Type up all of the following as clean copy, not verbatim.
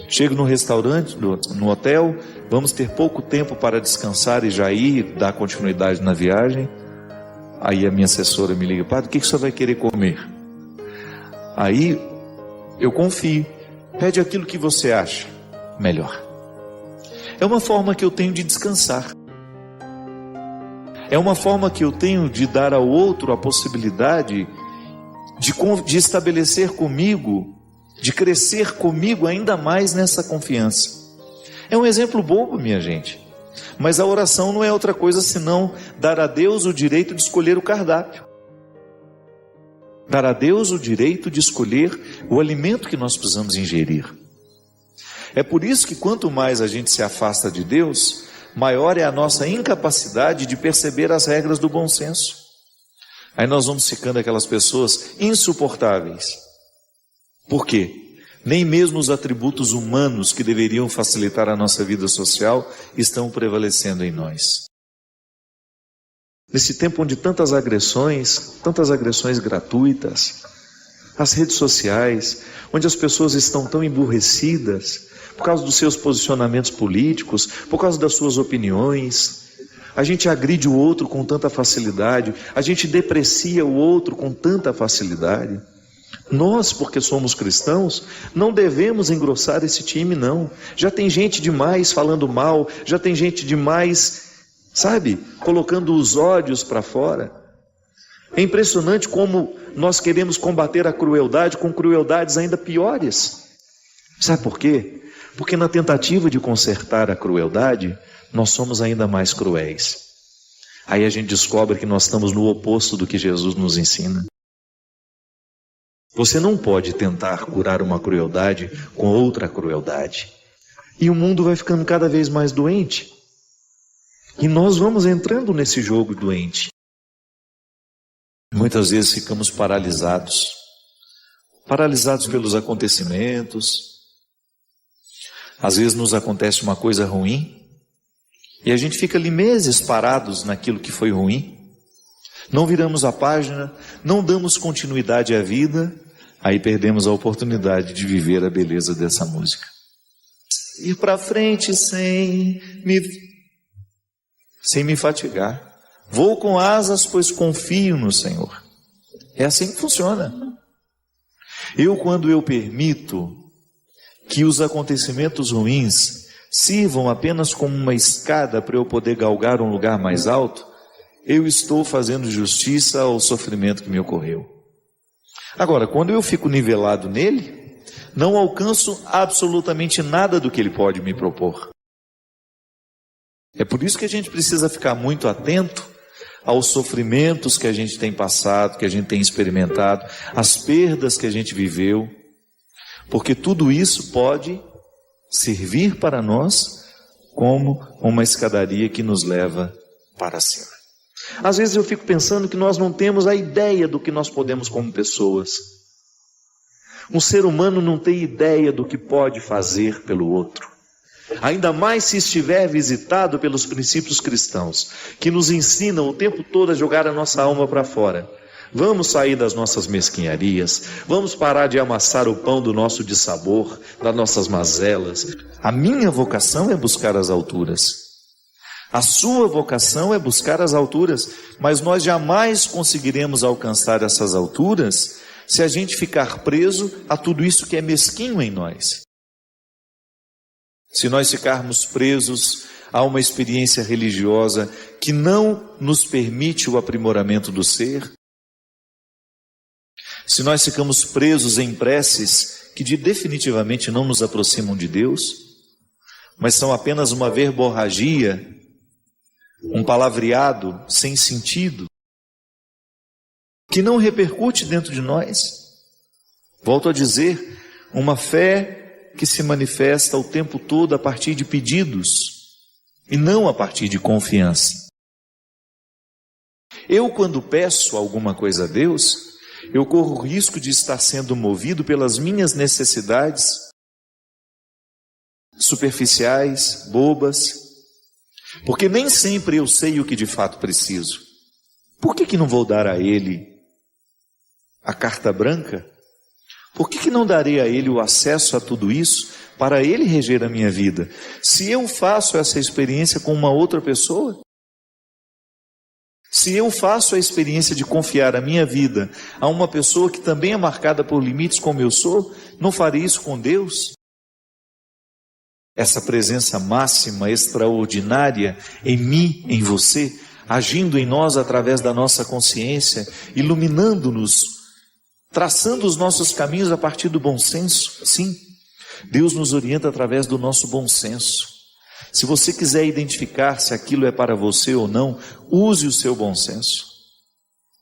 Chego no restaurante, no hotel, vamos ter pouco tempo para descansar e já ir dar continuidade na viagem. Aí a minha assessora me liga: padre, o que você vai querer comer? Aí eu confio, pede aquilo que você acha melhor. É uma forma que eu tenho de descansar. É uma forma que eu tenho de dar ao outro a possibilidade de estabelecer comigo, de crescer comigo ainda mais nessa confiança. É um exemplo bobo, minha gente, mas a oração não é outra coisa senão dar a Deus o direito de escolher o cardápio, dar a Deus o direito de escolher o alimento que nós precisamos ingerir. É por isso que quanto mais a gente se afasta de Deus, maior é a nossa incapacidade de perceber as regras do bom senso. Aí nós vamos ficando aquelas pessoas insuportáveis. Por quê? Nem mesmo os atributos humanos que deveriam facilitar a nossa vida social estão prevalecendo em nós. Nesse tempo onde tantas agressões gratuitas, as redes sociais, onde as pessoas estão tão emburrecidas por causa dos seus posicionamentos políticos, por causa das suas opiniões, a gente agride o outro com tanta facilidade, a gente deprecia o outro com tanta facilidade. Nós, porque somos cristãos, não devemos engrossar esse time, não. Já tem gente demais falando mal, já tem gente demais, colocando os ódios para fora. É impressionante como nós queremos combater a crueldade com crueldades ainda piores. Sabe por quê? Porque na tentativa de consertar a crueldade, nós somos ainda mais cruéis. Aí a gente descobre que nós estamos no oposto do que Jesus nos ensina. Você não pode tentar curar uma crueldade com outra crueldade. E o mundo vai ficando cada vez mais doente. E nós vamos entrando nesse jogo doente. Muitas vezes ficamos paralisados pelos acontecimentos. Às vezes nos acontece uma coisa ruim e a gente fica ali meses parados naquilo que foi ruim. Não viramos a página, não damos continuidade à vida. Aí perdemos a oportunidade de viver a beleza dessa música. Ir para frente sem me fatigar. Vou com asas, pois confio no Senhor. É assim que funciona. Quando eu permito que os acontecimentos ruins sirvam apenas como uma escada para eu poder galgar um lugar mais alto, eu estou fazendo justiça ao sofrimento que me ocorreu. Agora, quando eu fico nivelado nele, não alcanço absolutamente nada do que ele pode me propor. É por isso que a gente precisa ficar muito atento aos sofrimentos que a gente tem passado, que a gente tem experimentado, às perdas que a gente viveu, porque tudo isso pode servir para nós como uma escadaria que nos leva para cima. Às vezes eu fico pensando que nós não temos a ideia do que nós podemos como pessoas. Um ser humano não tem ideia do que pode fazer pelo outro. Ainda mais se estiver visitado pelos princípios cristãos, que nos ensinam o tempo todo a jogar a nossa alma para fora. Vamos sair das nossas mesquinharias, vamos parar de amassar o pão do nosso dissabor, das nossas mazelas. A minha vocação é buscar as alturas. A sua vocação é buscar as alturas, mas nós jamais conseguiremos alcançar essas alturas se a gente ficar preso a tudo isso que é mesquinho em nós. Se nós ficarmos presos a uma experiência religiosa que não nos permite o aprimoramento do ser, se nós ficamos presos em preces que definitivamente não nos aproximam de Deus, mas são apenas uma verborragia, um palavreado sem sentido, que não repercute dentro de nós. Volto a dizer, uma fé que se manifesta o tempo todo a partir de pedidos e não a partir de confiança. Quando peço alguma coisa a Deus, eu corro o risco de estar sendo movido pelas minhas necessidades superficiais, bobas, porque nem sempre eu sei o que de fato preciso. Por que não vou dar a Ele a carta branca? Por que não darei a Ele o acesso a tudo isso para Ele reger a minha vida? Se eu faço essa experiência com uma outra pessoa, se eu faço a experiência de confiar a minha vida a uma pessoa que também é marcada por limites como eu sou, não farei isso com Deus? Essa presença máxima, extraordinária em mim, em você, agindo em nós através da nossa consciência, iluminando-nos, traçando os nossos caminhos a partir do bom senso. Sim, Deus nos orienta através do nosso bom senso. Se você quiser identificar se aquilo é para você ou não, use o seu bom senso.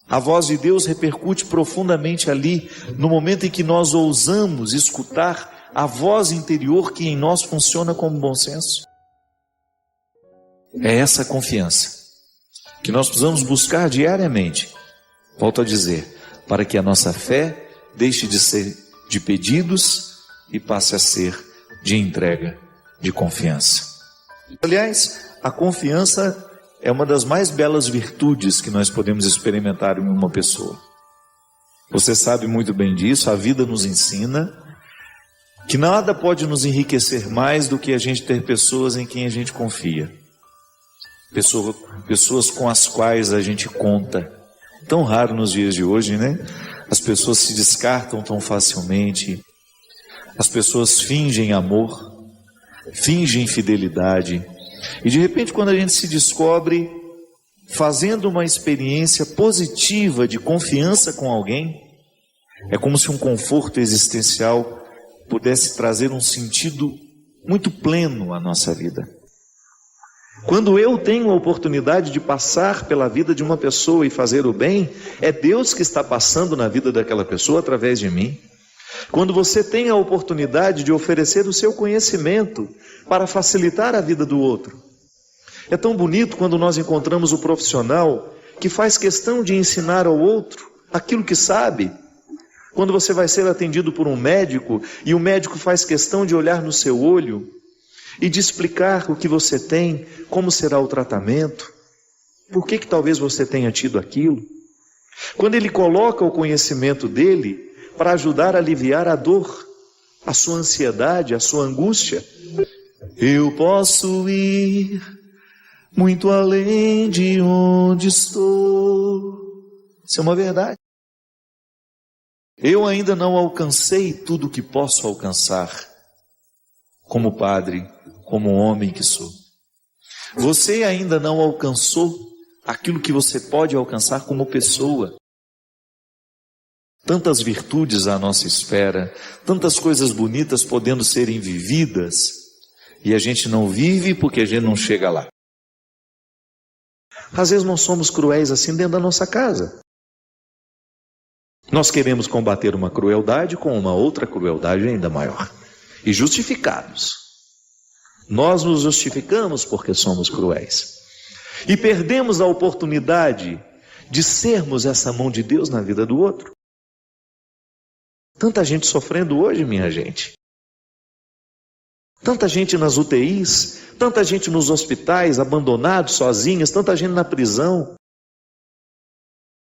A voz de Deus repercute profundamente ali, no momento em que nós ousamos escutar a voz interior que em nós funciona como bom senso. É essa confiança que nós precisamos buscar diariamente, volto a dizer, para que a nossa fé deixe de ser de pedidos e passe a ser de entrega, de confiança. Aliás, a confiança é uma das mais belas virtudes que nós podemos experimentar em uma pessoa. Você sabe muito bem disso, a vida nos ensina que nada pode nos enriquecer mais do que a gente ter pessoas em quem a gente confia. Pessoas com as quais a gente conta. Tão raro nos dias de hoje, né? As pessoas se descartam tão facilmente. As pessoas fingem amor, fingem fidelidade. E de repente, quando a gente se descobre fazendo uma experiência positiva de confiança com alguém, é como se um conforto existencial pudesse trazer um sentido muito pleno à nossa vida. Quando eu tenho a oportunidade de passar pela vida de uma pessoa e fazer o bem, é Deus que está passando na vida daquela pessoa através de mim. Quando você tem a oportunidade de oferecer o seu conhecimento para facilitar a vida do outro. É tão bonito quando nós encontramos o profissional que faz questão de ensinar ao outro aquilo que sabe. Quando você vai ser atendido por um médico e o médico faz questão de olhar no seu olho e de explicar o que você tem, como será o tratamento, por que talvez você tenha tido aquilo. Quando ele coloca o conhecimento dele para ajudar a aliviar a dor, a sua ansiedade, a sua angústia. Eu posso ir muito além de onde estou. Isso é uma verdade. Eu ainda não alcancei tudo o que posso alcançar, como padre, como homem que sou. Você ainda não alcançou aquilo que você pode alcançar como pessoa. Tantas virtudes à nossa espera, tantas coisas bonitas podendo serem vividas, e a gente não vive porque a gente não chega lá. Às vezes nós somos cruéis assim dentro da nossa casa. Nós queremos combater uma crueldade com uma outra crueldade ainda maior. E justificados. Nós nos justificamos porque somos cruéis. E perdemos a oportunidade de sermos essa mão de Deus na vida do outro. Tanta gente sofrendo hoje, minha gente. Tanta gente nas UTIs, tanta gente nos hospitais, abandonados, sozinhas, tanta gente na prisão.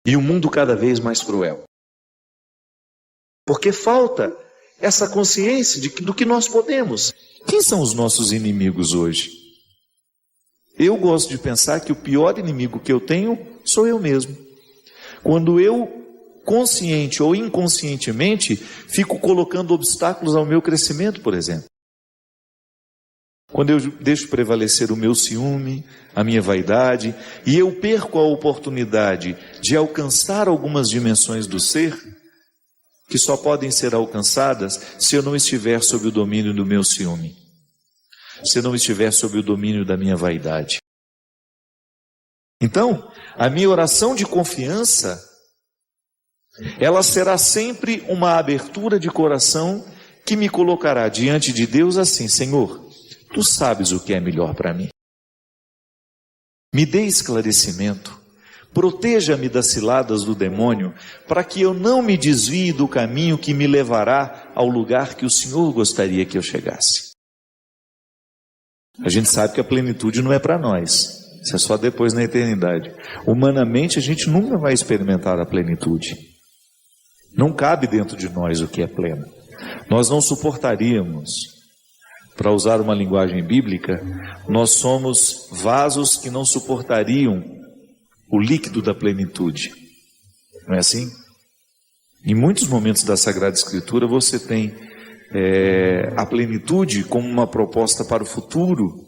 E o mundo cada vez mais cruel. Porque falta essa consciência do que nós podemos. Quem são os nossos inimigos hoje? Eu gosto de pensar que o pior inimigo que eu tenho sou eu mesmo. Quando eu, consciente ou inconscientemente, fico colocando obstáculos ao meu crescimento, por exemplo. Quando eu deixo prevalecer o meu ciúme, a minha vaidade, e eu perco a oportunidade de alcançar algumas dimensões do ser, que só podem ser alcançadas se eu não estiver sob o domínio do meu ciúme, se eu não estiver sob o domínio da minha vaidade. Então, a minha oração de confiança, ela será sempre uma abertura de coração que me colocará diante de Deus assim: Senhor, Tu sabes o que é melhor para mim. Me dê esclarecimento, proteja-me das ciladas do demônio, para que eu não me desvie do caminho que me levará ao lugar que o Senhor gostaria que eu chegasse. A gente sabe que a plenitude não é para nós, isso é só depois na eternidade. Humanamente a gente nunca vai experimentar a plenitude. Não cabe dentro de nós o que é pleno. Nós não suportaríamos, para usar uma linguagem bíblica, nós somos vasos que não suportariam o líquido da plenitude. Não é assim? Em muitos momentos da Sagrada Escritura você tem a plenitude como uma proposta para o futuro.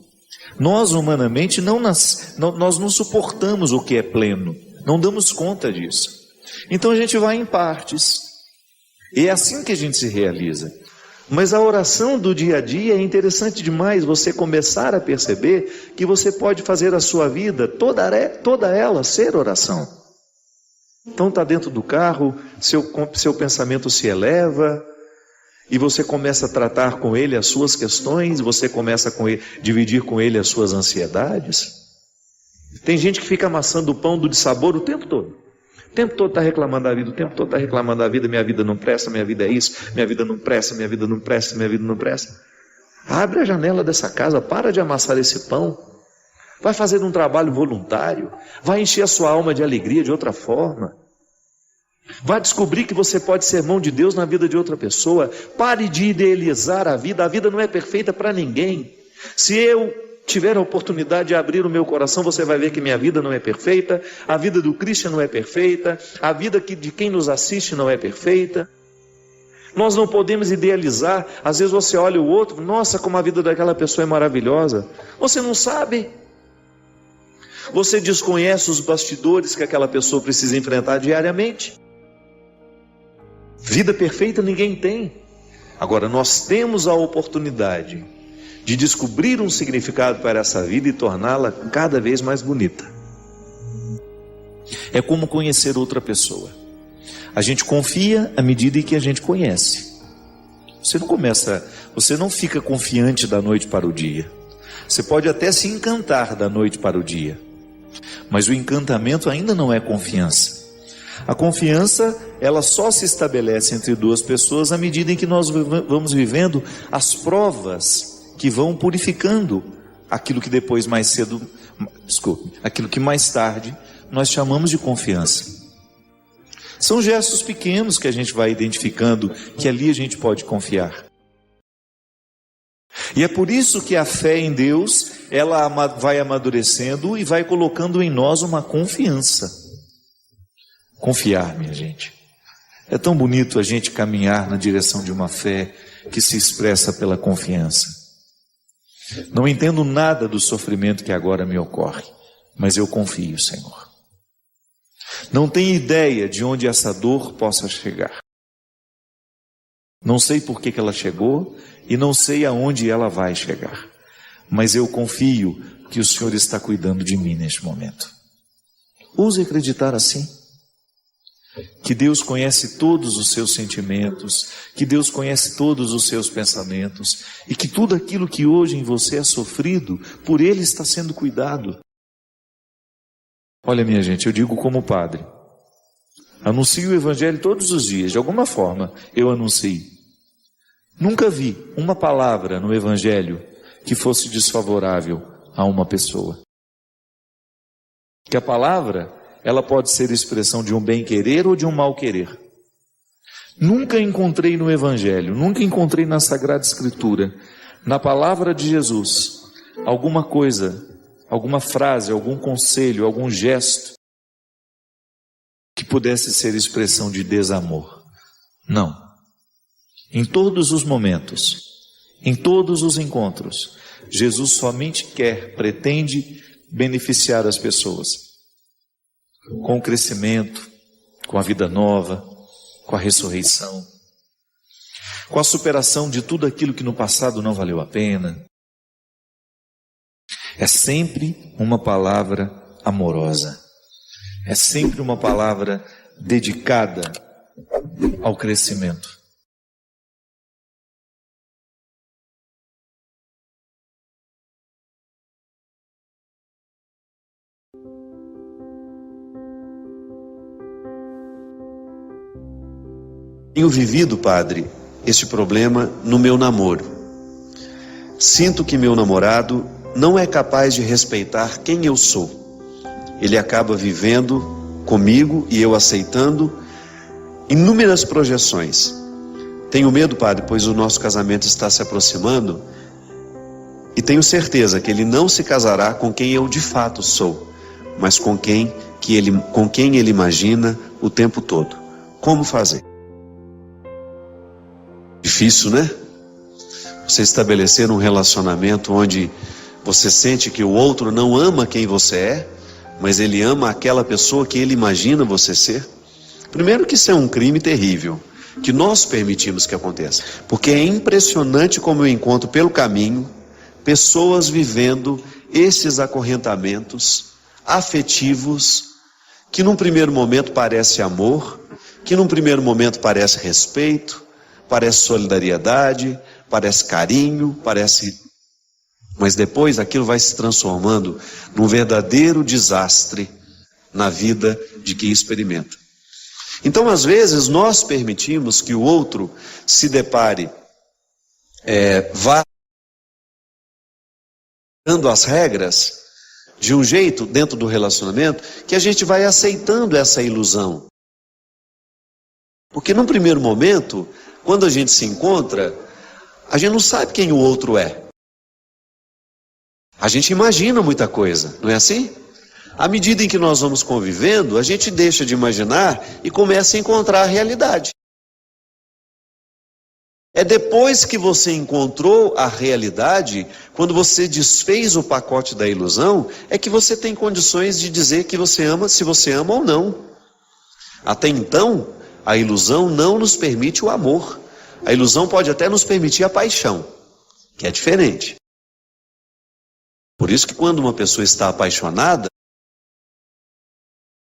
Nós humanamente nós não suportamos o que é pleno, não damos conta disso. Então a gente vai em partes, e é assim que a gente se realiza. Mas a oração do dia a dia é interessante demais você começar a perceber que você pode fazer a sua vida, toda ela, ser oração. Então está dentro do carro, seu pensamento se eleva, e você começa a tratar com ele as suas questões, você começa a dividir com ele as suas ansiedades. Tem gente que fica amassando o pão do dissabor o tempo todo. O tempo todo está reclamando da vida, o tempo todo está reclamando da vida, minha vida não presta, minha vida é isso, minha vida não presta, minha vida não presta, minha vida não presta. Abre a janela dessa casa, para de amassar esse pão, vai fazer um trabalho voluntário, vai encher a sua alma de alegria de outra forma. Vai descobrir que você pode ser mão de Deus na vida de outra pessoa. Pare de idealizar a vida não é perfeita para ninguém. Se eu tiver a oportunidade de abrir o meu coração, você vai ver que minha vida não é perfeita, a vida do Cristian não é perfeita, a vida de quem nos assiste não é perfeita. Nós não podemos idealizar. Às vezes você olha o outro, nossa, como a vida daquela pessoa é maravilhosa. Você não sabe. Você desconhece os bastidores que aquela pessoa precisa enfrentar diariamente. Vida perfeita ninguém tem. Agora, nós temos a oportunidade de descobrir um significado para essa vida e torná-la cada vez mais bonita. É como conhecer outra pessoa. A gente confia à medida em que a gente conhece. Você não fica confiante da noite para o dia. Você pode até se encantar da noite para o dia, mas o encantamento ainda não é confiança. A confiança, ela só se estabelece entre duas pessoas à medida em que nós vamos vivendo as provas que vão purificando aquilo que aquilo que mais tarde nós chamamos de confiança. São gestos pequenos que a gente vai identificando que ali a gente pode confiar. E é por isso que a fé em Deus, ela vai amadurecendo e vai colocando em nós uma confiança. Confiar, minha gente. É tão bonito a gente caminhar na direção de uma fé que se expressa pela confiança. Não entendo nada do sofrimento que agora me ocorre, mas eu confio, Senhor. Não tenho ideia de onde essa dor possa chegar. Não sei por que ela chegou e não sei aonde ela vai chegar. Mas eu confio que o Senhor está cuidando de mim neste momento. Ouse acreditar assim. Que Deus conhece todos os seus sentimentos, que Deus conhece todos os seus pensamentos, e que tudo aquilo que hoje em você é sofrido, por Ele está sendo cuidado. Olha, minha gente, eu digo como padre, anuncio o Evangelho todos os dias, de alguma forma eu anuncio. Nunca vi uma palavra no Evangelho que fosse desfavorável a uma pessoa. Que a palavra, ela pode ser expressão de um bem-querer ou de um mal-querer. Nunca encontrei no Evangelho, nunca encontrei na Sagrada Escritura, na palavra de Jesus, alguma coisa, alguma frase, algum conselho, algum gesto que pudesse ser expressão de desamor. Não. Em todos os momentos, em todos os encontros, Jesus somente pretende beneficiar as pessoas. Com o crescimento, com a vida nova, com a ressurreição, com a superação de tudo aquilo que no passado não valeu a pena. É sempre uma palavra amorosa, é sempre uma palavra dedicada ao crescimento. Tenho vivido, padre, este problema no meu namoro. Sinto que meu namorado não é capaz de respeitar quem eu sou. Ele acaba vivendo comigo e eu aceitando, inúmeras projeções. Tenho medo, padre, pois o nosso casamento está se aproximando e tenho certeza que ele não se casará com quem eu de fato sou, mas com quem ele imagina o tempo todo. Como fazer? Difícil, né? Você estabelecer um relacionamento onde você sente que o outro não ama quem você é, mas ele ama aquela pessoa que ele imagina você ser. Primeiro que isso é um crime terrível, que nós permitimos que aconteça. Porque é impressionante como eu encontro pelo caminho pessoas vivendo esses acorrentamentos afetivos, que num primeiro momento parece amor, que num primeiro momento parece respeito, parece solidariedade, parece carinho, mas depois aquilo vai se transformando num verdadeiro desastre na vida de quem experimenta. Então, às vezes, nós permitimos que o outro se depare, vá dando as regras de um jeito dentro do relacionamento que a gente vai aceitando essa ilusão. Porque num primeiro momento, quando a gente se encontra, a gente não sabe quem o outro é. A gente imagina muita coisa, não é assim? À medida em que nós vamos convivendo, a gente deixa de imaginar e começa a encontrar a realidade. É depois que você encontrou a realidade, quando você desfez o pacote da ilusão, é que você tem condições de dizer que você ama, se você ama ou não. Até então, a ilusão não nos permite o amor. A ilusão pode até nos permitir a paixão, que é diferente. Por isso que quando uma pessoa está apaixonada,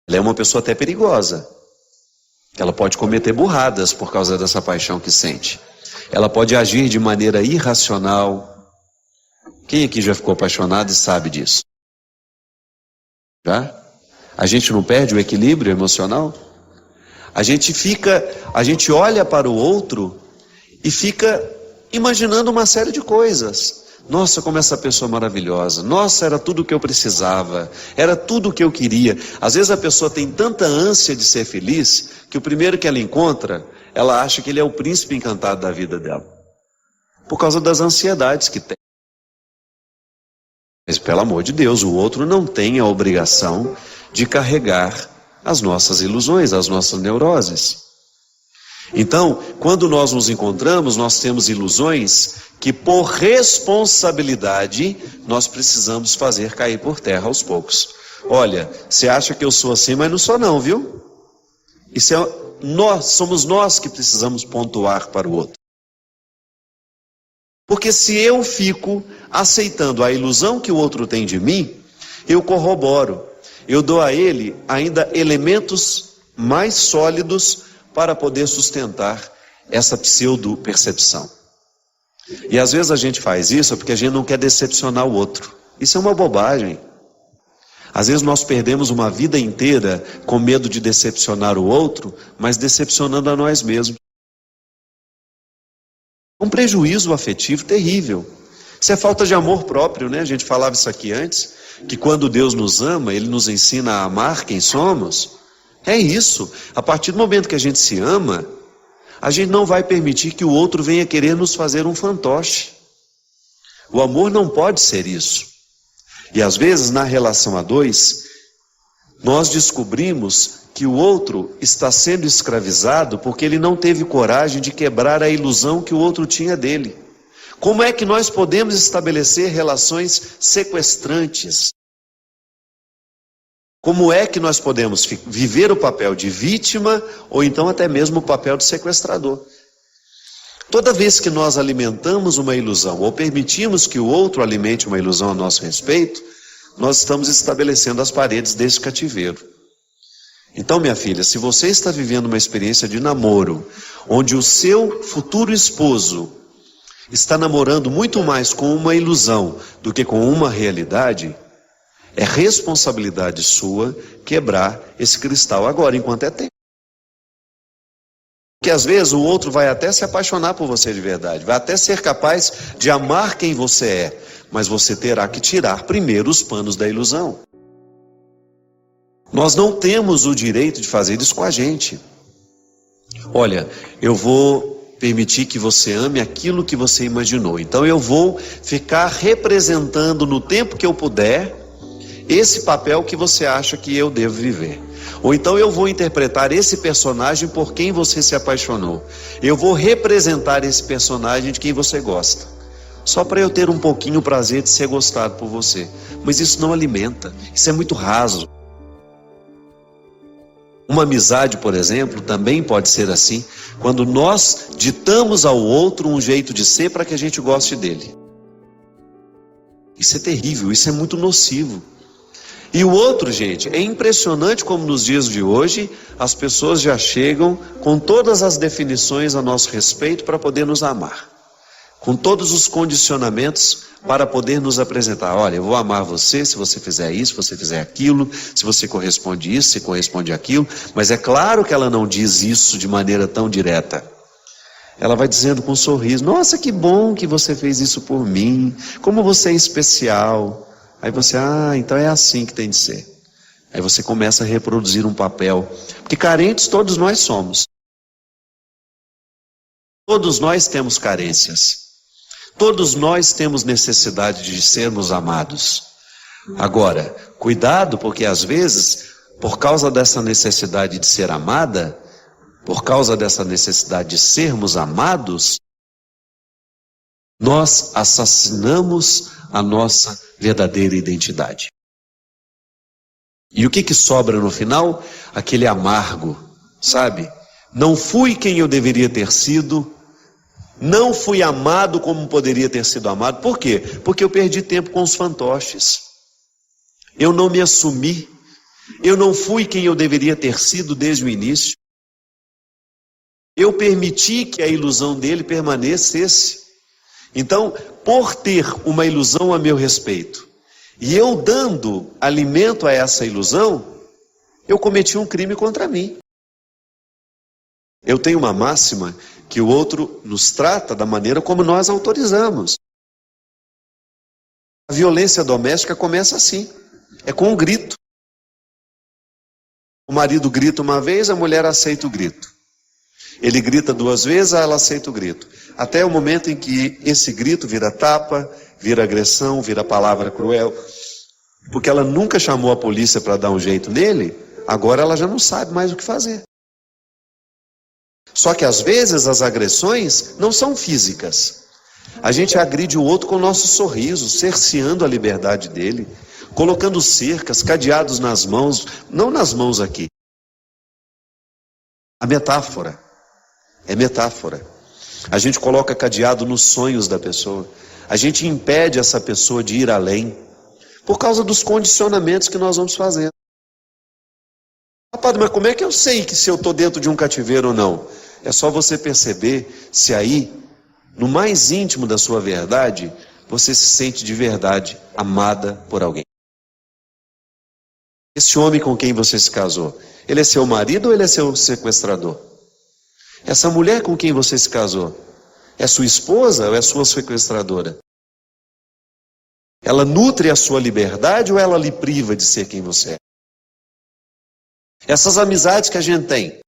ela é uma pessoa até perigosa. Ela pode cometer burradas por causa dessa paixão que sente. Ela pode agir de maneira irracional. Quem aqui já ficou apaixonado e sabe disso? Já? A gente não perde o equilíbrio emocional? A gente olha para o outro e fica imaginando uma série de coisas. Nossa, como essa pessoa é maravilhosa. Nossa, era tudo o que eu precisava. Era tudo o que eu queria. Às vezes a pessoa tem tanta ânsia de ser feliz que o primeiro que ela encontra, ela acha que ele é o príncipe encantado da vida dela. Por causa das ansiedades que tem. Mas pelo amor de Deus, o outro não tem a obrigação de carregar as nossas ilusões, as nossas neuroses. Então, quando nós nos encontramos, nós temos ilusões que por responsabilidade nós precisamos fazer cair por terra aos poucos. Olha, você acha que eu sou assim, mas não sou não, viu? Somos nós que precisamos pontuar para o outro. Porque se eu fico aceitando a ilusão que o outro tem de mim, eu corroboro, eu dou a ele ainda elementos mais sólidos para poder sustentar essa pseudo-percepção. E às vezes a gente faz isso porque a gente não quer decepcionar o outro. Isso é uma bobagem. Às vezes nós perdemos uma vida inteira com medo de decepcionar o outro, mas decepcionando a nós mesmos. Um prejuízo afetivo terrível. Isso é falta de amor próprio, né? A gente falava isso aqui antes, que quando Deus nos ama, Ele nos ensina a amar quem somos. É isso. A partir do momento que a gente se ama, a gente não vai permitir que o outro venha querer nos fazer um fantoche. O amor não pode ser isso. E às vezes, na relação a dois, nós descobrimos que o outro está sendo escravizado porque ele não teve coragem de quebrar a ilusão que o outro tinha dele. Como é que nós podemos estabelecer relações sequestrantes? Como é que nós podemos viver o papel de vítima ou então até mesmo o papel de sequestrador? Toda vez que nós alimentamos uma ilusão ou permitimos que o outro alimente uma ilusão a nosso respeito, nós estamos estabelecendo as paredes desse cativeiro. Então, minha filha, se você está vivendo uma experiência de namoro, onde o seu futuro esposo está namorando muito mais com uma ilusão do que com uma realidade, é responsabilidade sua quebrar esse cristal agora, enquanto é tempo. Porque às vezes o outro vai até se apaixonar por você de verdade, vai até ser capaz de amar quem você é, mas você terá que tirar primeiro os panos da ilusão. Nós não temos o direito de fazer isso com a gente. Olha, eu vou permitir que você ame aquilo que você imaginou. Então eu vou ficar representando no tempo que eu puder esse papel que você acha que eu devo viver. Ou então eu vou interpretar esse personagem por quem você se apaixonou. Eu vou representar esse personagem de quem você gosta. Só para eu ter um pouquinho o prazer de ser gostado por você. Mas isso não alimenta, isso é muito raso. Uma amizade, por exemplo, também pode ser assim, quando nós ditamos ao outro um jeito de ser para que a gente goste dele. Isso é terrível, isso é muito nocivo. E o outro, gente, é impressionante como nos dias de hoje as pessoas já chegam com todas as definições a nosso respeito para poder nos amar. Com todos os condicionamentos para poder nos apresentar. Olha, eu vou amar você se você fizer isso, se você fizer aquilo, se você corresponde isso, se corresponde aquilo. Mas é claro que ela não diz isso de maneira tão direta. Ela vai dizendo com um sorriso: nossa, que bom que você fez isso por mim, como você é especial. Aí você, então é assim que tem de ser. Aí você começa a reproduzir um papel. Porque carentes todos nós somos. Todos nós temos carências. Todos nós temos necessidade de sermos amados. Agora, cuidado, porque às vezes, por causa dessa necessidade de ser amada, por causa dessa necessidade de sermos amados, nós assassinamos a nossa verdadeira identidade. E o que sobra no final? Aquele amargo, sabe? Não fui quem eu deveria ter sido. Não fui amado como poderia ter sido amado. Por quê? Porque eu perdi tempo com os fantoches. Eu não me assumi. Eu não fui quem eu deveria ter sido desde o início. Eu permiti que a ilusão dele permanecesse. Então, por ter uma ilusão a meu respeito, e eu dando alimento a essa ilusão, eu cometi um crime contra mim. Eu tenho uma máxima que o outro nos trata da maneira como nós autorizamos. A violência doméstica começa assim, é com um grito. O marido grita uma vez, a mulher aceita o grito. Ele grita 2 vezes, ela aceita o grito. Até o momento em que esse grito vira tapa, vira agressão, vira palavra cruel. Porque ela nunca chamou a polícia para dar um jeito nele, agora ela já não sabe mais o que fazer. Só que às vezes as agressões não são físicas. A gente agride o outro com o nosso sorriso, cerceando a liberdade dele, colocando cercas, cadeados nas mãos, não nas mãos aqui. A metáfora, é metáfora. A gente coloca cadeado nos sonhos da pessoa. A gente impede essa pessoa de ir além, por causa dos condicionamentos que nós vamos fazendo. Padre, mas como é que eu sei que se eu estou dentro de um cativeiro ou não? É só você perceber se aí, no mais íntimo da sua verdade, você se sente de verdade amada por alguém. Esse homem com quem você se casou, ele é seu marido ou ele é seu sequestrador? Essa mulher com quem você se casou, é sua esposa ou é sua sequestradora? Ela nutre a sua liberdade ou ela lhe priva de ser quem você é? Essas amizades que a gente tem,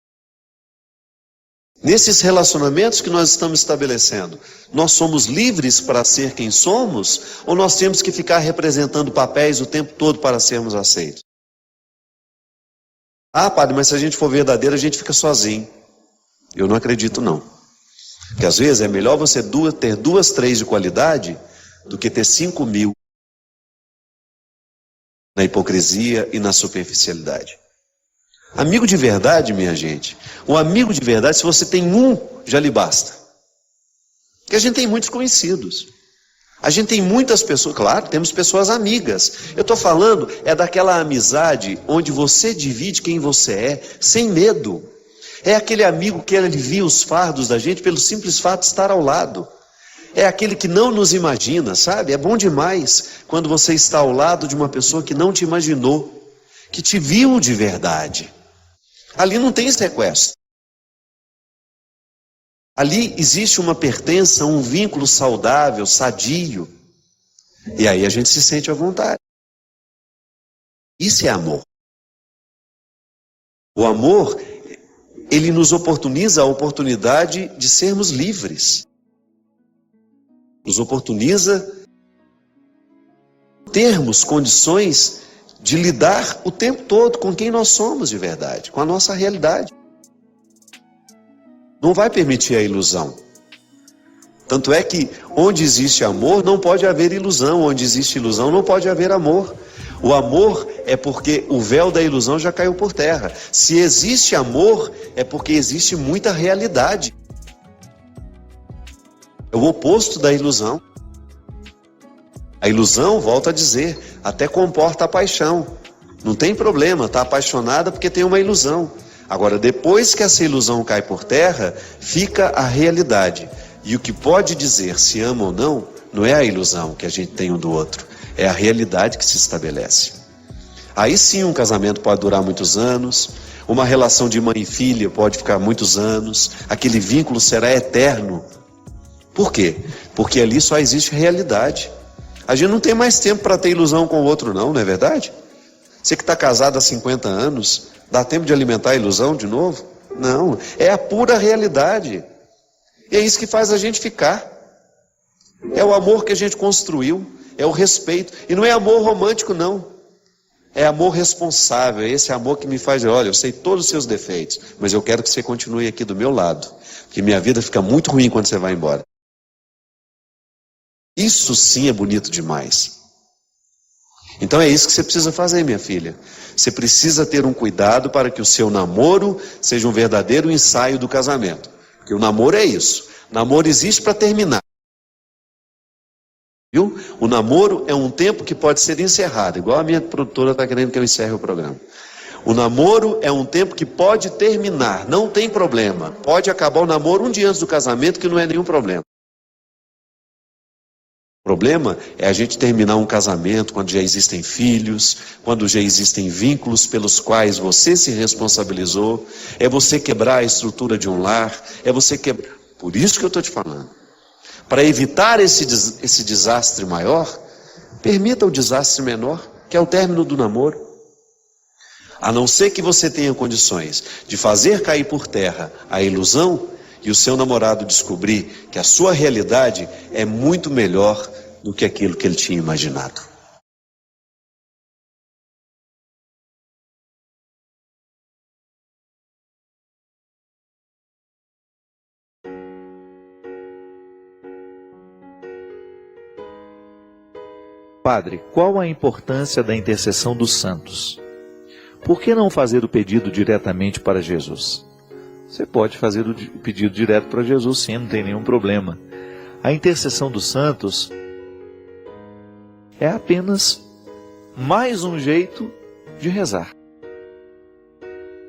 nesses relacionamentos que nós estamos estabelecendo, nós somos livres para ser quem somos ou nós temos que ficar representando papéis o tempo todo para sermos aceitos? Padre, mas se a gente for verdadeiro, a gente fica sozinho. Eu não acredito não. Porque às vezes é melhor você ter 2, 3 de qualidade do que ter 5.000 na hipocrisia e na superficialidade. Amigo de verdade, minha gente, o amigo de verdade, se você tem um, já lhe basta. Porque a gente tem muitos conhecidos. A gente tem muitas pessoas, claro, temos pessoas amigas. Eu estou falando, é daquela amizade onde você divide quem você é, sem medo. É aquele amigo que alivia os fardos da gente pelo simples fato de estar ao lado. É aquele que não nos imagina, sabe? É bom demais quando você está ao lado de uma pessoa que não te imaginou, que te viu de verdade. Ali não tem sequestro. Ali existe uma pertença, um vínculo saudável, sadio. E aí a gente se sente à vontade. Isso é amor. O amor, ele nos oportuniza a oportunidade de sermos livres. Nos oportuniza termos condições de lidar o tempo todo com quem nós somos de verdade, com a nossa realidade. Não vai permitir a ilusão. Tanto é que onde existe amor não pode haver ilusão, onde existe ilusão não pode haver amor. O amor é porque o véu da ilusão já caiu por terra. Se existe amor, é porque existe muita realidade. É o oposto da ilusão. A ilusão, volto a dizer, até comporta a paixão. Não tem problema, está apaixonada porque tem uma ilusão. Agora, depois que essa ilusão cai por terra, fica a realidade. E o que pode dizer se ama ou não, não é a ilusão que a gente tem um do outro, é a realidade que se estabelece. Aí sim um casamento pode durar muitos anos, uma relação de mãe e filha pode ficar muitos anos, aquele vínculo será eterno. Por quê? Porque ali só existe realidade. A gente não tem mais tempo para ter ilusão com o outro não é verdade? Você que está casado há 50 anos, dá tempo de alimentar a ilusão de novo? Não, é a pura realidade. E é isso que faz a gente ficar. É o amor que a gente construiu, é o respeito. E não é amor romântico não, é amor responsável, é esse amor que me faz, olha, eu sei todos os seus defeitos, mas eu quero que você continue aqui do meu lado, porque minha vida fica muito ruim quando você vai embora. Isso sim é bonito demais. Então é isso que você precisa fazer, minha filha. Você precisa ter um cuidado para que o seu namoro seja um verdadeiro ensaio do casamento. Porque o namoro é isso. Namoro existe para terminar. Viu? O namoro é um tempo que pode ser encerrado, igual a minha produtora está querendo que eu encerre o programa. O namoro é um tempo que pode terminar, não tem problema. Pode acabar o namoro um dia antes do casamento, que não é nenhum problema. O problema é a gente terminar um casamento quando já existem filhos, quando já existem vínculos pelos quais você se responsabilizou, é você quebrar a estrutura de um lar, é você quebrar. Por isso que eu estou te falando. Para evitar esse desastre maior, permita o desastre menor, que é o término do namoro. A não ser que você tenha condições de fazer cair por terra a ilusão, e o seu namorado descobrir que a sua realidade é muito melhor do que aquilo que ele tinha imaginado. Padre, qual a importância da intercessão dos santos? Por que não fazer o pedido diretamente para Jesus? Você pode fazer o pedido direto para Jesus, sim, não tem nenhum problema. A intercessão dos santos é apenas mais um jeito de rezar.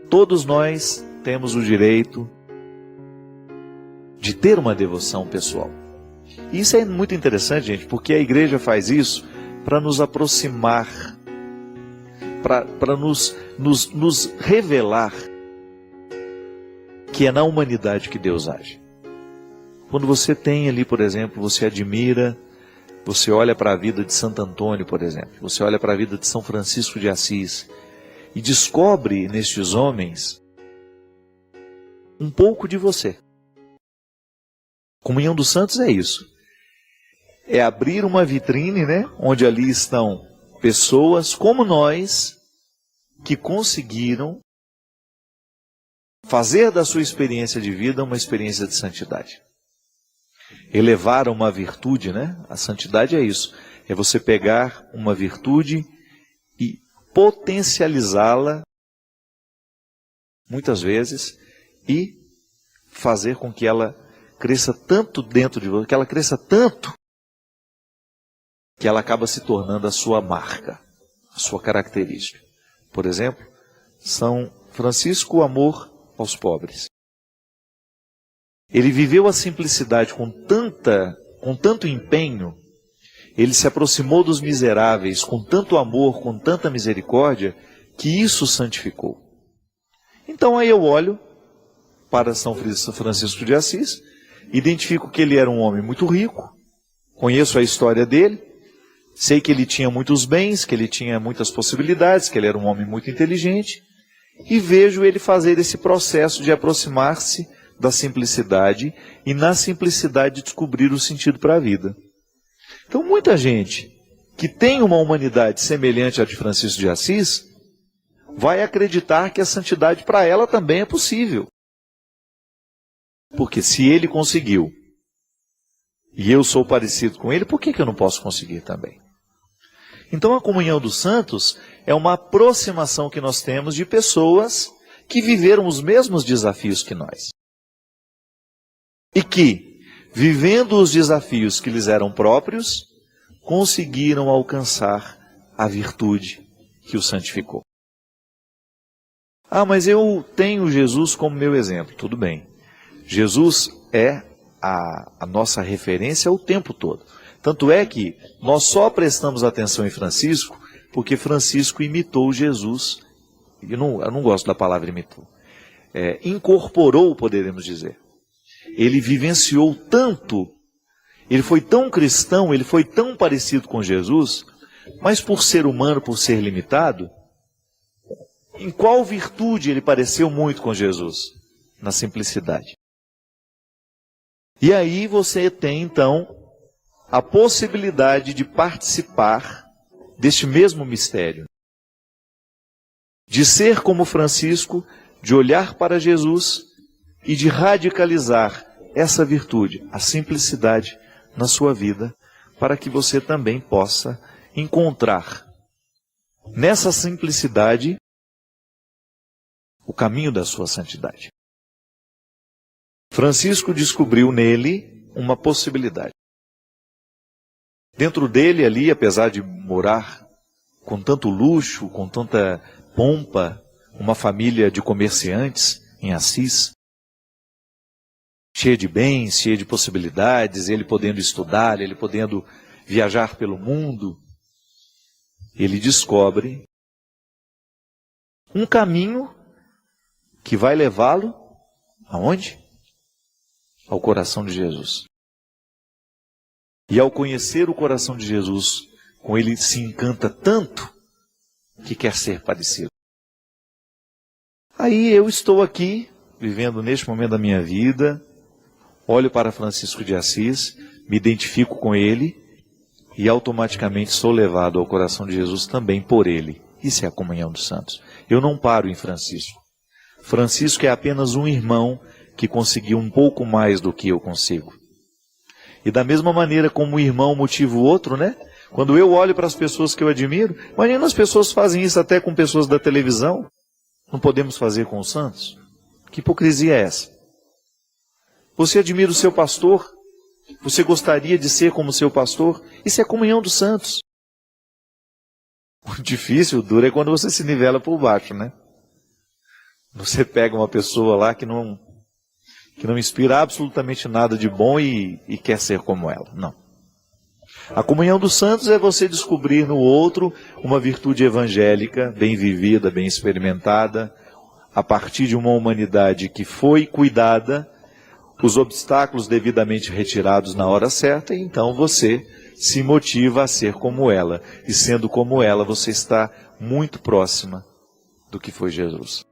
Todos nós temos o direito de ter uma devoção pessoal. E isso é muito interessante, gente, porque a igreja faz isso para nos aproximar, para nos revelar que é na humanidade que Deus age. Quando você tem ali, por exemplo, você admira, você olha para a vida de Santo Antônio, por exemplo, você olha para a vida de São Francisco de Assis e descobre nestes homens um pouco de você. Comunhão dos Santos é isso. É abrir uma vitrine, né, onde ali estão pessoas como nós que conseguiram fazer da sua experiência de vida uma experiência de santidade. Elevar uma virtude, né? A santidade é isso. É você pegar uma virtude e potencializá-la, muitas vezes, e fazer com que ela cresça tanto dentro de você, que ela cresça tanto, que ela acaba se tornando a sua marca, a sua característica. Por exemplo, São Francisco, o amor aos pobres. Ele viveu a simplicidade com tanto empenho, ele se aproximou dos miseráveis com tanto amor, com tanta misericórdia, que isso santificou. Então aí eu olho para São Francisco de Assis, identifico que ele era um homem muito rico, conheço a história dele, sei que ele tinha muitos bens, que ele tinha muitas possibilidades, que ele era um homem muito inteligente, e vejo ele fazer esse processo de aproximar-se da simplicidade e na simplicidade descobrir o sentido para a vida. Então muita gente que tem uma humanidade semelhante à de Francisco de Assis vai acreditar que a santidade para ela também é possível. Porque se ele conseguiu e eu sou parecido com ele, por que eu não posso conseguir também? Então a comunhão dos santos é uma aproximação que nós temos de pessoas que viveram os mesmos desafios que nós. E que, vivendo os desafios que lhes eram próprios, conseguiram alcançar a virtude que o santificou. Ah, mas eu tenho Jesus como meu exemplo. Tudo bem. Jesus é a nossa referência o tempo todo. Tanto é que nós só prestamos atenção em Francisco porque Francisco imitou Jesus. Eu não gosto da palavra imitou. Incorporou, poderemos dizer. Ele vivenciou tanto, ele foi tão cristão, ele foi tão parecido com Jesus, mas por ser humano, por ser limitado, em qual virtude ele pareceu muito com Jesus? Na simplicidade. E aí você tem então a possibilidade de participar deste mesmo mistério. De ser como Francisco, de olhar para Jesus e de radicalizar essa virtude, a simplicidade, na sua vida, para que você também possa encontrar nessa simplicidade o caminho da sua santidade. Francisco descobriu nele uma possibilidade. Dentro dele ali, apesar de morar com tanto luxo, com tanta pompa, uma família de comerciantes em Assis, cheia de bens, cheia de possibilidades, ele podendo estudar, ele podendo viajar pelo mundo, ele descobre um caminho que vai levá-lo aonde? Ao coração de Jesus. E ao conhecer o coração de Jesus, com ele se encanta tanto que quer ser parecido. Aí eu estou aqui, vivendo neste momento da minha vida, olho para Francisco de Assis, me identifico com ele e automaticamente sou levado ao coração de Jesus também por ele. Isso é a comunhão dos santos. Eu não paro em Francisco. Francisco é apenas um irmão que conseguiu um pouco mais do que eu consigo. E da mesma maneira como um irmão motiva o outro, né? Quando eu olho para as pessoas que eu admiro, imagina as pessoas fazem isso até com pessoas da televisão. Não podemos fazer com os santos? Que hipocrisia é essa? Você admira o seu pastor? Você gostaria de ser como seu pastor? Isso é comunhão dos santos. O difícil, o duro é quando você se nivela por baixo, né? Você pega uma pessoa lá que não inspira absolutamente nada de bom e quer ser como ela. Não. A comunhão dos santos é você descobrir no outro uma virtude evangélica, bem vivida, bem experimentada, a partir de uma humanidade que foi cuidada, os obstáculos devidamente retirados na hora certa, e então você se motiva a ser como ela. E sendo como ela, você está muito próxima do que foi Jesus.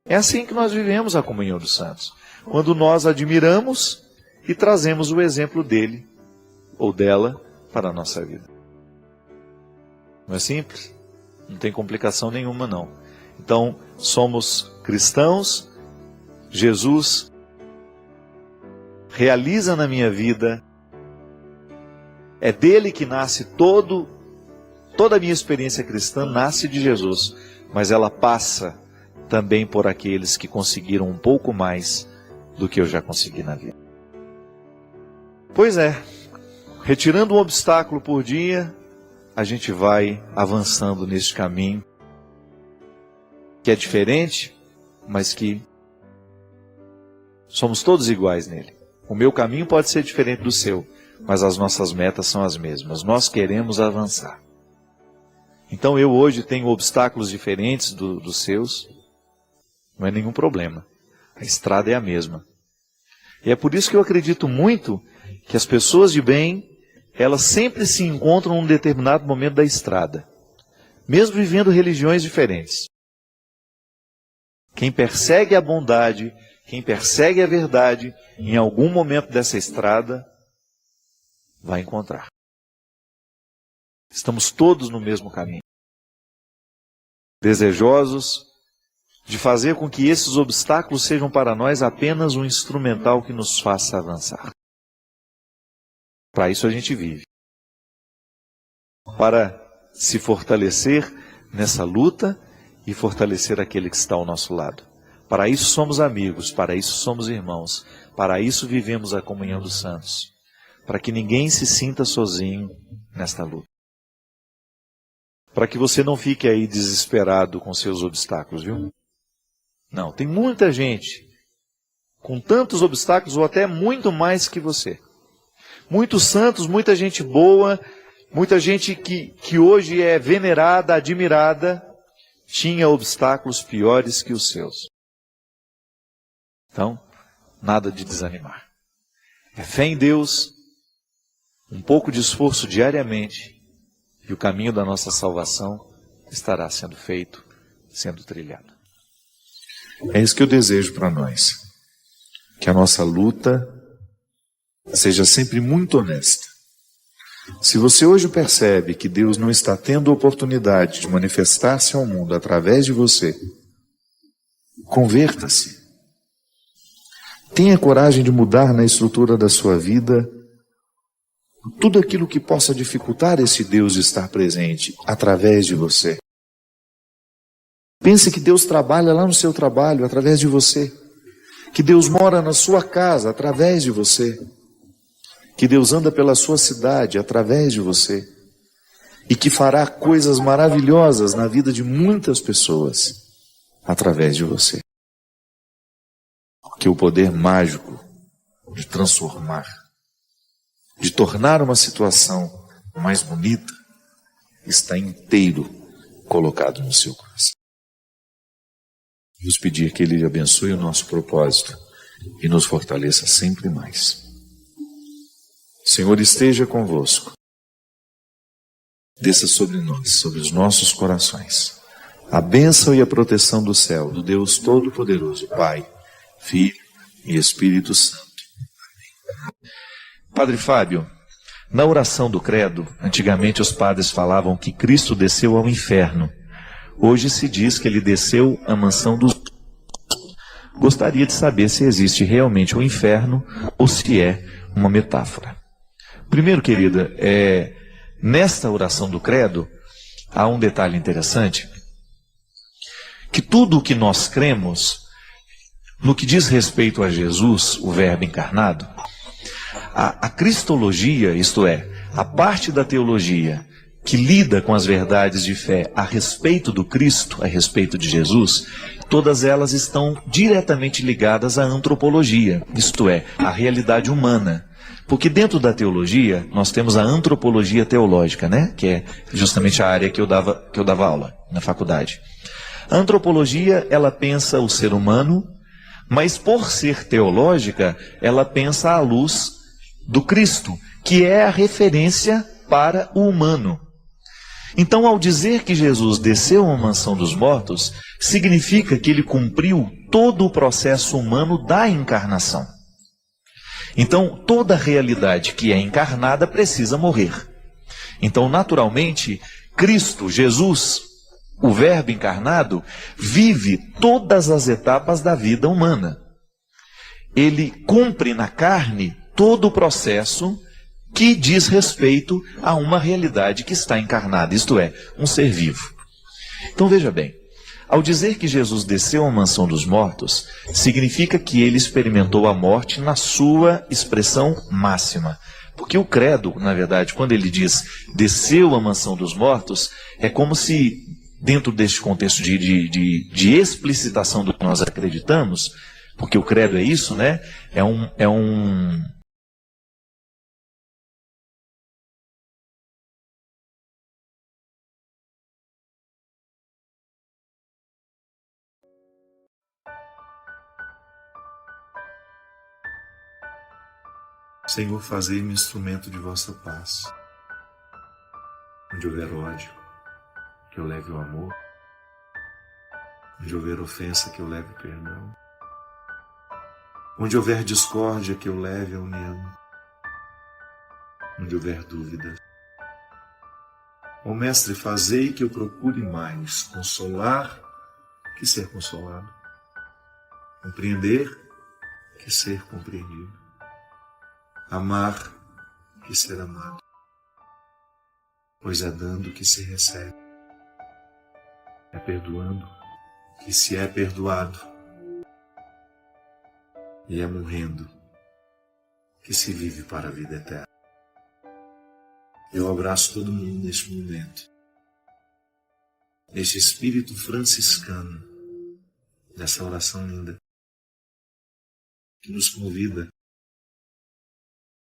É assim que nós vivemos a comunhão dos santos. Quando nós admiramos e trazemos o exemplo dele ou dela para a nossa vida. Não é simples? Não tem complicação nenhuma, não. Então, somos cristãos, Jesus realiza na minha vida, é dele que nasce toda a minha experiência cristã nasce de Jesus, mas ela passa também por aqueles que conseguiram um pouco mais do que eu já consegui na vida. Pois é, retirando um obstáculo por dia, a gente vai avançando neste caminho, que é diferente, mas que somos todos iguais nele. O meu caminho pode ser diferente do seu, mas as nossas metas são as mesmas. Nós queremos avançar. Então eu hoje tenho obstáculos diferentes dos seus, não é nenhum problema. A estrada é a mesma. E é por isso que eu acredito muito que as pessoas de bem, elas sempre se encontram num determinado momento da estrada, mesmo vivendo religiões diferentes. Quem persegue a bondade, quem persegue a verdade, em algum momento dessa estrada, vai encontrar. Estamos todos no mesmo caminho. Desejosos de fazer com que esses obstáculos sejam para nós apenas um instrumental que nos faça avançar. Para isso a gente vive. Para se fortalecer nessa luta e fortalecer aquele que está ao nosso lado. Para isso somos amigos, para isso somos irmãos, para isso vivemos a comunhão dos santos. Para que ninguém se sinta sozinho nesta luta. Para que você não fique aí desesperado com seus obstáculos, viu? Não, tem muita gente com tantos obstáculos ou até muito mais que você. Muitos santos, muita gente boa, muita gente que hoje é venerada, admirada, tinha obstáculos piores que os seus. Então, nada de desanimar. É fé em Deus, um pouco de esforço diariamente, e o caminho da nossa salvação estará sendo feito, sendo trilhado. É isso que eu desejo para nós. Que a nossa luta seja sempre muito honesta. Se você hoje percebe que Deus não está tendo oportunidade de manifestar-se ao mundo através de você, converta-se. Tenha coragem de mudar na estrutura da sua vida tudo aquilo que possa dificultar esse Deus estar presente através de você. Pense que Deus trabalha lá no seu trabalho através de você. Que Deus mora na sua casa através de você. Que Deus anda pela sua cidade através de você. E que fará coisas maravilhosas na vida de muitas pessoas através de você. Porque o poder mágico de transformar, de tornar uma situação mais bonita, está inteiro colocado no seu coração. Vamos pedir que Ele abençoe o nosso propósito e nos fortaleça sempre mais. O Senhor esteja convosco. Desça sobre nós, sobre os nossos corações, a bênção e a proteção do céu, do Deus Todo-Poderoso, Pai, Filho e Espírito Santo. Padre Fábio, na oração do credo, antigamente os padres falavam que Cristo desceu ao inferno. Hoje se diz que ele desceu à mansão dos... Gostaria de saber se existe realmente o inferno ou se é uma metáfora. Primeiro, querida, nesta oração do credo, há um detalhe interessante, que tudo o que nós cremos, no que diz respeito a Jesus, o Verbo encarnado, a cristologia, isto é, a parte da teologia que lida com as verdades de fé a respeito do Cristo, a respeito de Jesus, todas elas estão diretamente ligadas à antropologia, isto é, à realidade humana. Porque dentro da teologia, nós temos a antropologia teológica, né? Que é justamente a área que eu dava aula na faculdade. A antropologia, ela pensa o ser humano, mas por ser teológica, ela pensa à luz do Cristo, que é a referência para o humano. Então, ao dizer que Jesus desceu à mansão dos mortos, significa que ele cumpriu todo o processo humano da encarnação. Então, toda realidade que é encarnada precisa morrer. Então, naturalmente, Cristo, Jesus, o Verbo encarnado, vive todas as etapas da vida humana. Ele cumpre na carne todo o processo que diz respeito a uma realidade que está encarnada, isto é, um ser vivo. Então veja bem, ao dizer que Jesus desceu à mansão dos mortos, significa que ele experimentou a morte na sua expressão máxima. Porque o credo, na verdade, quando ele diz desceu à mansão dos mortos, é como se, dentro deste contexto de explicitação do que nós acreditamos, porque o credo é isso, né? Senhor, fazei-me instrumento de vossa paz. Onde houver ódio, que eu leve o amor. Onde houver ofensa, que eu leve perdão. Onde houver discórdia, que eu leve a união. Onde houver dúvida. Ó Mestre, fazei que eu procure mais consolar que ser consolado. Compreender que ser compreendido. Amar que ser amado. Pois é dando que se recebe. É perdoando que se é perdoado. E é morrendo que se vive para a vida eterna. Eu abraço todo mundo neste momento, neste espírito franciscano, dessa oração linda, que nos convida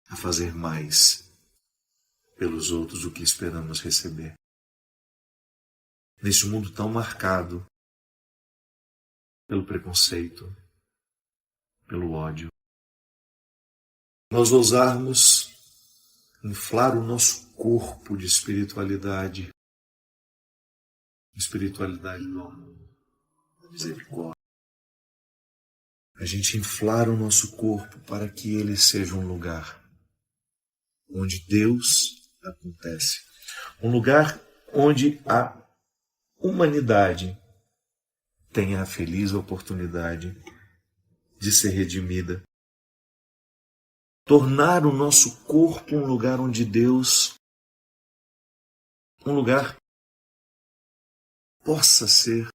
a fazer mais pelos outros do que esperamos receber. Neste mundo tão marcado pelo preconceito, pelo ódio, nós ousarmos inflar o nosso corpo de espiritualidade do amor, da misericórdia. A gente inflar o nosso corpo para que ele seja um lugar onde Deus acontece, um lugar onde a humanidade tenha a feliz oportunidade de ser redimida. Tornar o nosso corpo um lugar onde Deus, um lugar possa ser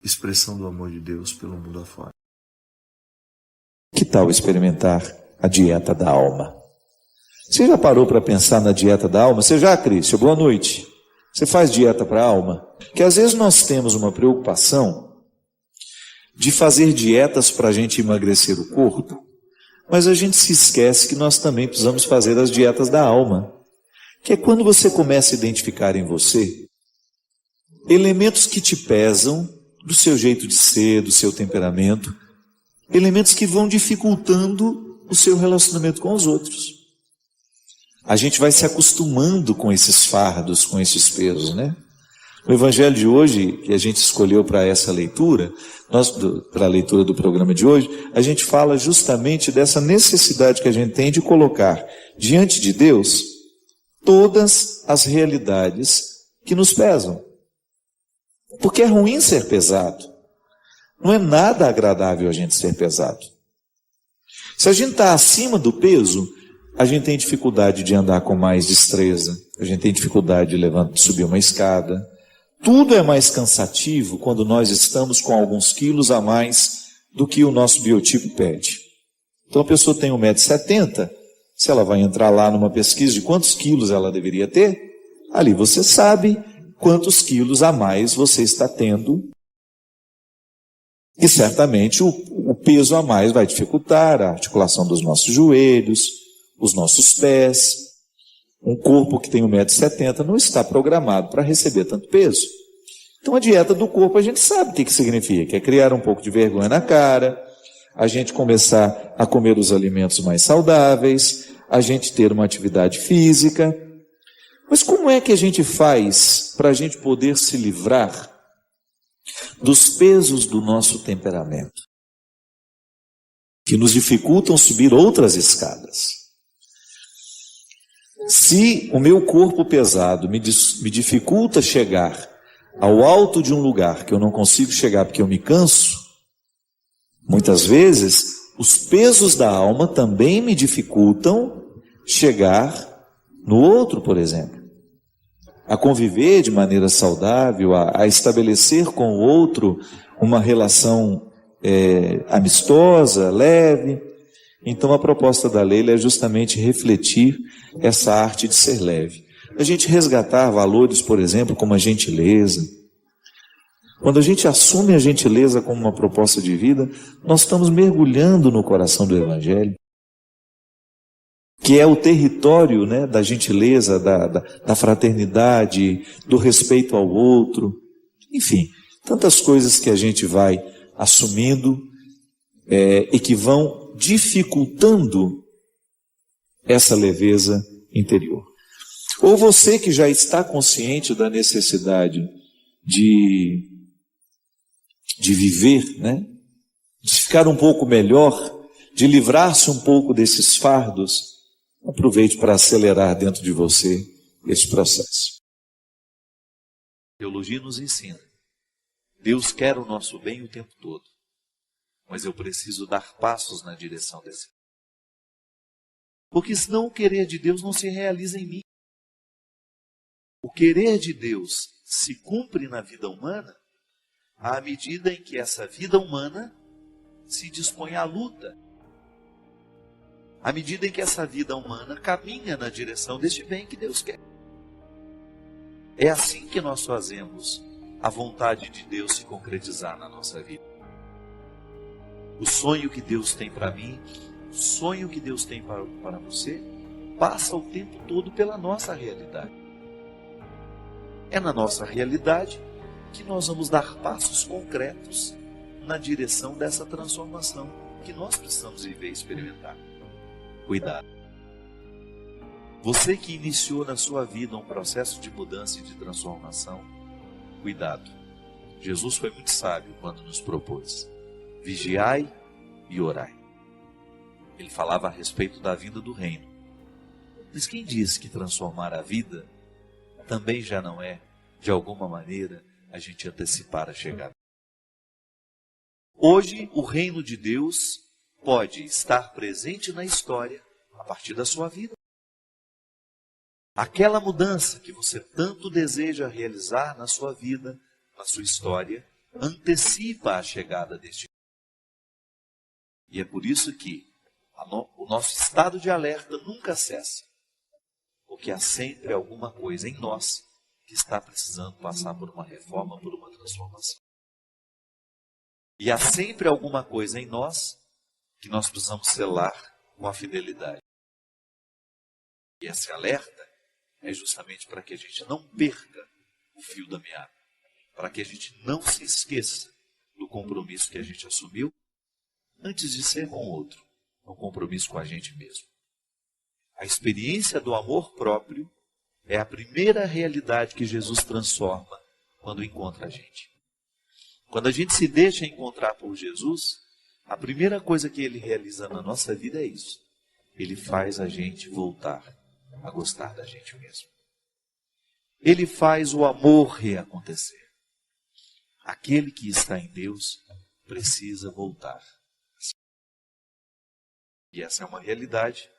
expressão do amor de Deus pelo mundo afora. Que tal experimentar a dieta da alma? Você já parou para pensar na dieta da alma? Você já, Cristian? Boa noite. Você faz dieta para a alma? Que às vezes nós temos uma preocupação de fazer dietas para a gente emagrecer o corpo, mas a gente se esquece que nós também precisamos fazer as dietas da alma, que é quando você começa a identificar em você elementos que te pesam, do seu jeito de ser, do seu temperamento, elementos que vão dificultando o seu relacionamento com os outros. A gente vai se acostumando com esses fardos, com esses pesos, né? O evangelho de hoje, que a gente escolheu para essa leitura, para a leitura do programa de hoje, a gente fala justamente dessa necessidade que a gente tem de colocar diante de Deus todas as realidades que nos pesam. Porque é ruim ser pesado. Não é nada agradável a gente ser pesado. Se a gente está acima do peso, a gente tem dificuldade de andar com mais destreza, a gente tem dificuldade de subir uma escada. Tudo é mais cansativo quando nós estamos com alguns quilos a mais do que o nosso biotipo pede. Então a pessoa tem 1,70 m, se ela vai entrar lá numa pesquisa de quantos quilos ela deveria ter, ali você sabe quantos quilos a mais você está tendo. E certamente o peso a mais vai dificultar a articulação dos nossos joelhos, os nossos pés. Um corpo que tem 1,70 m não está programado para receber tanto peso. Então a dieta do corpo a gente sabe o que significa. É criar um pouco de vergonha na cara, a gente começar a comer os alimentos mais saudáveis, a gente ter uma atividade física. Mas como é que a gente faz para a gente poder se livrar dos pesos do nosso temperamento, que nos dificultam subir outras escadas? Se o meu corpo pesado me dificulta chegar ao alto de um lugar que eu não consigo chegar porque eu me canso, muitas vezes os pesos da alma também me dificultam chegar no outro, por exemplo. A conviver de maneira saudável, a estabelecer com o outro uma relação amistosa, leve. Então a proposta da Leila é justamente refletir essa arte de ser leve. A gente resgatar valores, por exemplo, como a gentileza. Quando a gente assume a gentileza como uma proposta de vida, nós estamos mergulhando no coração do Evangelho, que é o território, né, da gentileza, da fraternidade, do respeito ao outro. Enfim, tantas coisas que a gente vai assumindo e que vão dificultando essa leveza interior. Ou você que já está consciente da necessidade de de viver, né? De ficar um pouco melhor, de livrar-se um pouco desses fardos, aproveite para acelerar dentro de você esse processo. A teologia nos ensina. Deus quer o nosso bem o tempo todo, mas eu preciso dar passos na direção desse. Porque senão o querer de Deus não se realiza em mim. O querer de Deus se cumpre na vida humana à medida em que essa vida humana se dispõe à luta. À medida em que essa vida humana caminha na direção deste bem que Deus quer. É assim que nós fazemos a vontade de Deus se concretizar na nossa vida. O sonho que Deus tem para mim, o sonho que Deus tem para você, passa o tempo todo pela nossa realidade. É na nossa realidade que nós vamos dar passos concretos na direção dessa transformação que nós precisamos viver e experimentar. Cuidado. Você que iniciou na sua vida um processo de mudança e de transformação, cuidado. Jesus foi muito sábio quando nos propôs: vigiai e orai. Ele falava a respeito da vinda do reino. Mas quem disse que transformar a vida também já não é, de alguma maneira, a gente antecipar a chegada? Hoje, o reino de Deus pode estar presente na história a partir da sua vida. Aquela mudança que você tanto deseja realizar na sua vida, na sua história, antecipa a chegada deste. E é por isso que o nosso estado de alerta nunca cessa. Porque há sempre alguma coisa em nós que está precisando passar por uma reforma, por uma transformação. E há sempre alguma coisa em nós que nós precisamos selar com a fidelidade. E esse alerta é justamente para que a gente não perca o fio da meada. Para que a gente não se esqueça do compromisso que a gente assumiu antes de ser com o outro. Um compromisso com a gente mesmo. A experiência do amor próprio é a primeira realidade que Jesus transforma quando encontra a gente. Quando a gente se deixa encontrar por Jesus, a primeira coisa que Ele realiza na nossa vida é isso. Ele faz a gente voltar a gostar da gente mesmo. Ele faz o amor reacontecer. Aquele que está em Deus precisa voltar. E essa é uma realidade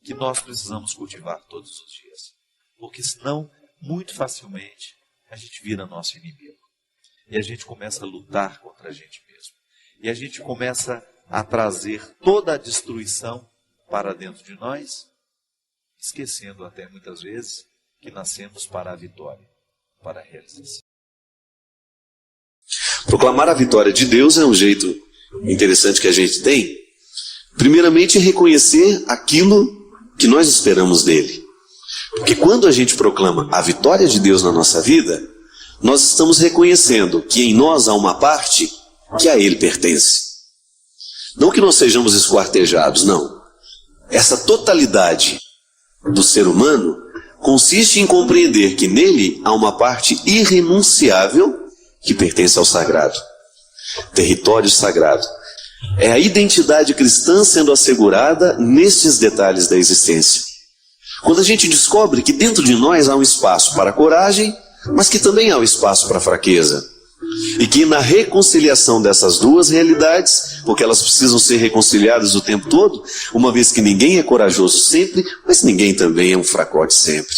que nós precisamos cultivar todos os dias. Porque senão, muito facilmente, a gente vira nosso inimigo. E a gente começa a lutar contra a gente mesmo. E a gente começa a trazer toda a destruição para dentro de nós, esquecendo até muitas vezes que nascemos para a vitória, para a realização. Proclamar a vitória de Deus é um jeito interessante que a gente tem. Primeiramente, reconhecer aquilo que nós esperamos dele. Porque quando a gente proclama a vitória de Deus na nossa vida, nós estamos reconhecendo que em nós há uma parte que a ele pertence. Não que nós sejamos esquartejados, não. Essa totalidade do ser humano consiste em compreender que nele há uma parte irrenunciável que pertence ao sagrado. Território sagrado. É a identidade cristã sendo assegurada nestes detalhes da existência. Quando a gente descobre que dentro de nós há um espaço para a coragem, mas que também há um espaço para a fraqueza. E que na reconciliação dessas duas realidades, porque elas precisam ser reconciliadas o tempo todo, uma vez que ninguém é corajoso sempre, mas ninguém também é um fracote sempre.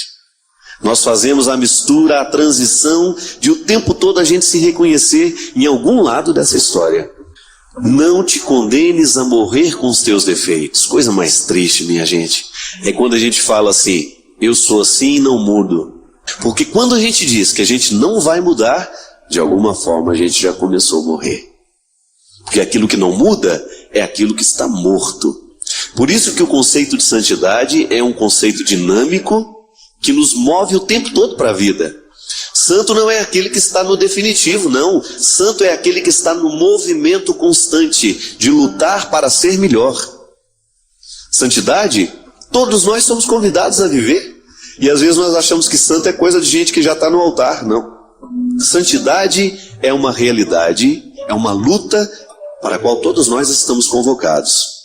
Nós fazemos a mistura, a transição de o tempo todo a gente se reconhecer em algum lado dessa história. Não te condenes a morrer com os teus defeitos. Coisa mais triste, minha gente, é quando a gente fala assim: eu sou assim e não mudo. Porque quando a gente diz que a gente não vai mudar, de alguma forma a gente já começou a morrer. Porque aquilo que não muda é aquilo que está morto. Por isso que o conceito de santidade é um conceito dinâmico que nos move o tempo todo para a vida. Santo não é aquele que está no definitivo, não. Santo é aquele que está no movimento constante de lutar para ser melhor. Santidade, todos nós somos convidados a viver. E às vezes nós achamos que santo é coisa de gente que já está no altar. Não. Santidade é uma realidade, é uma luta para a qual todos nós estamos convocados.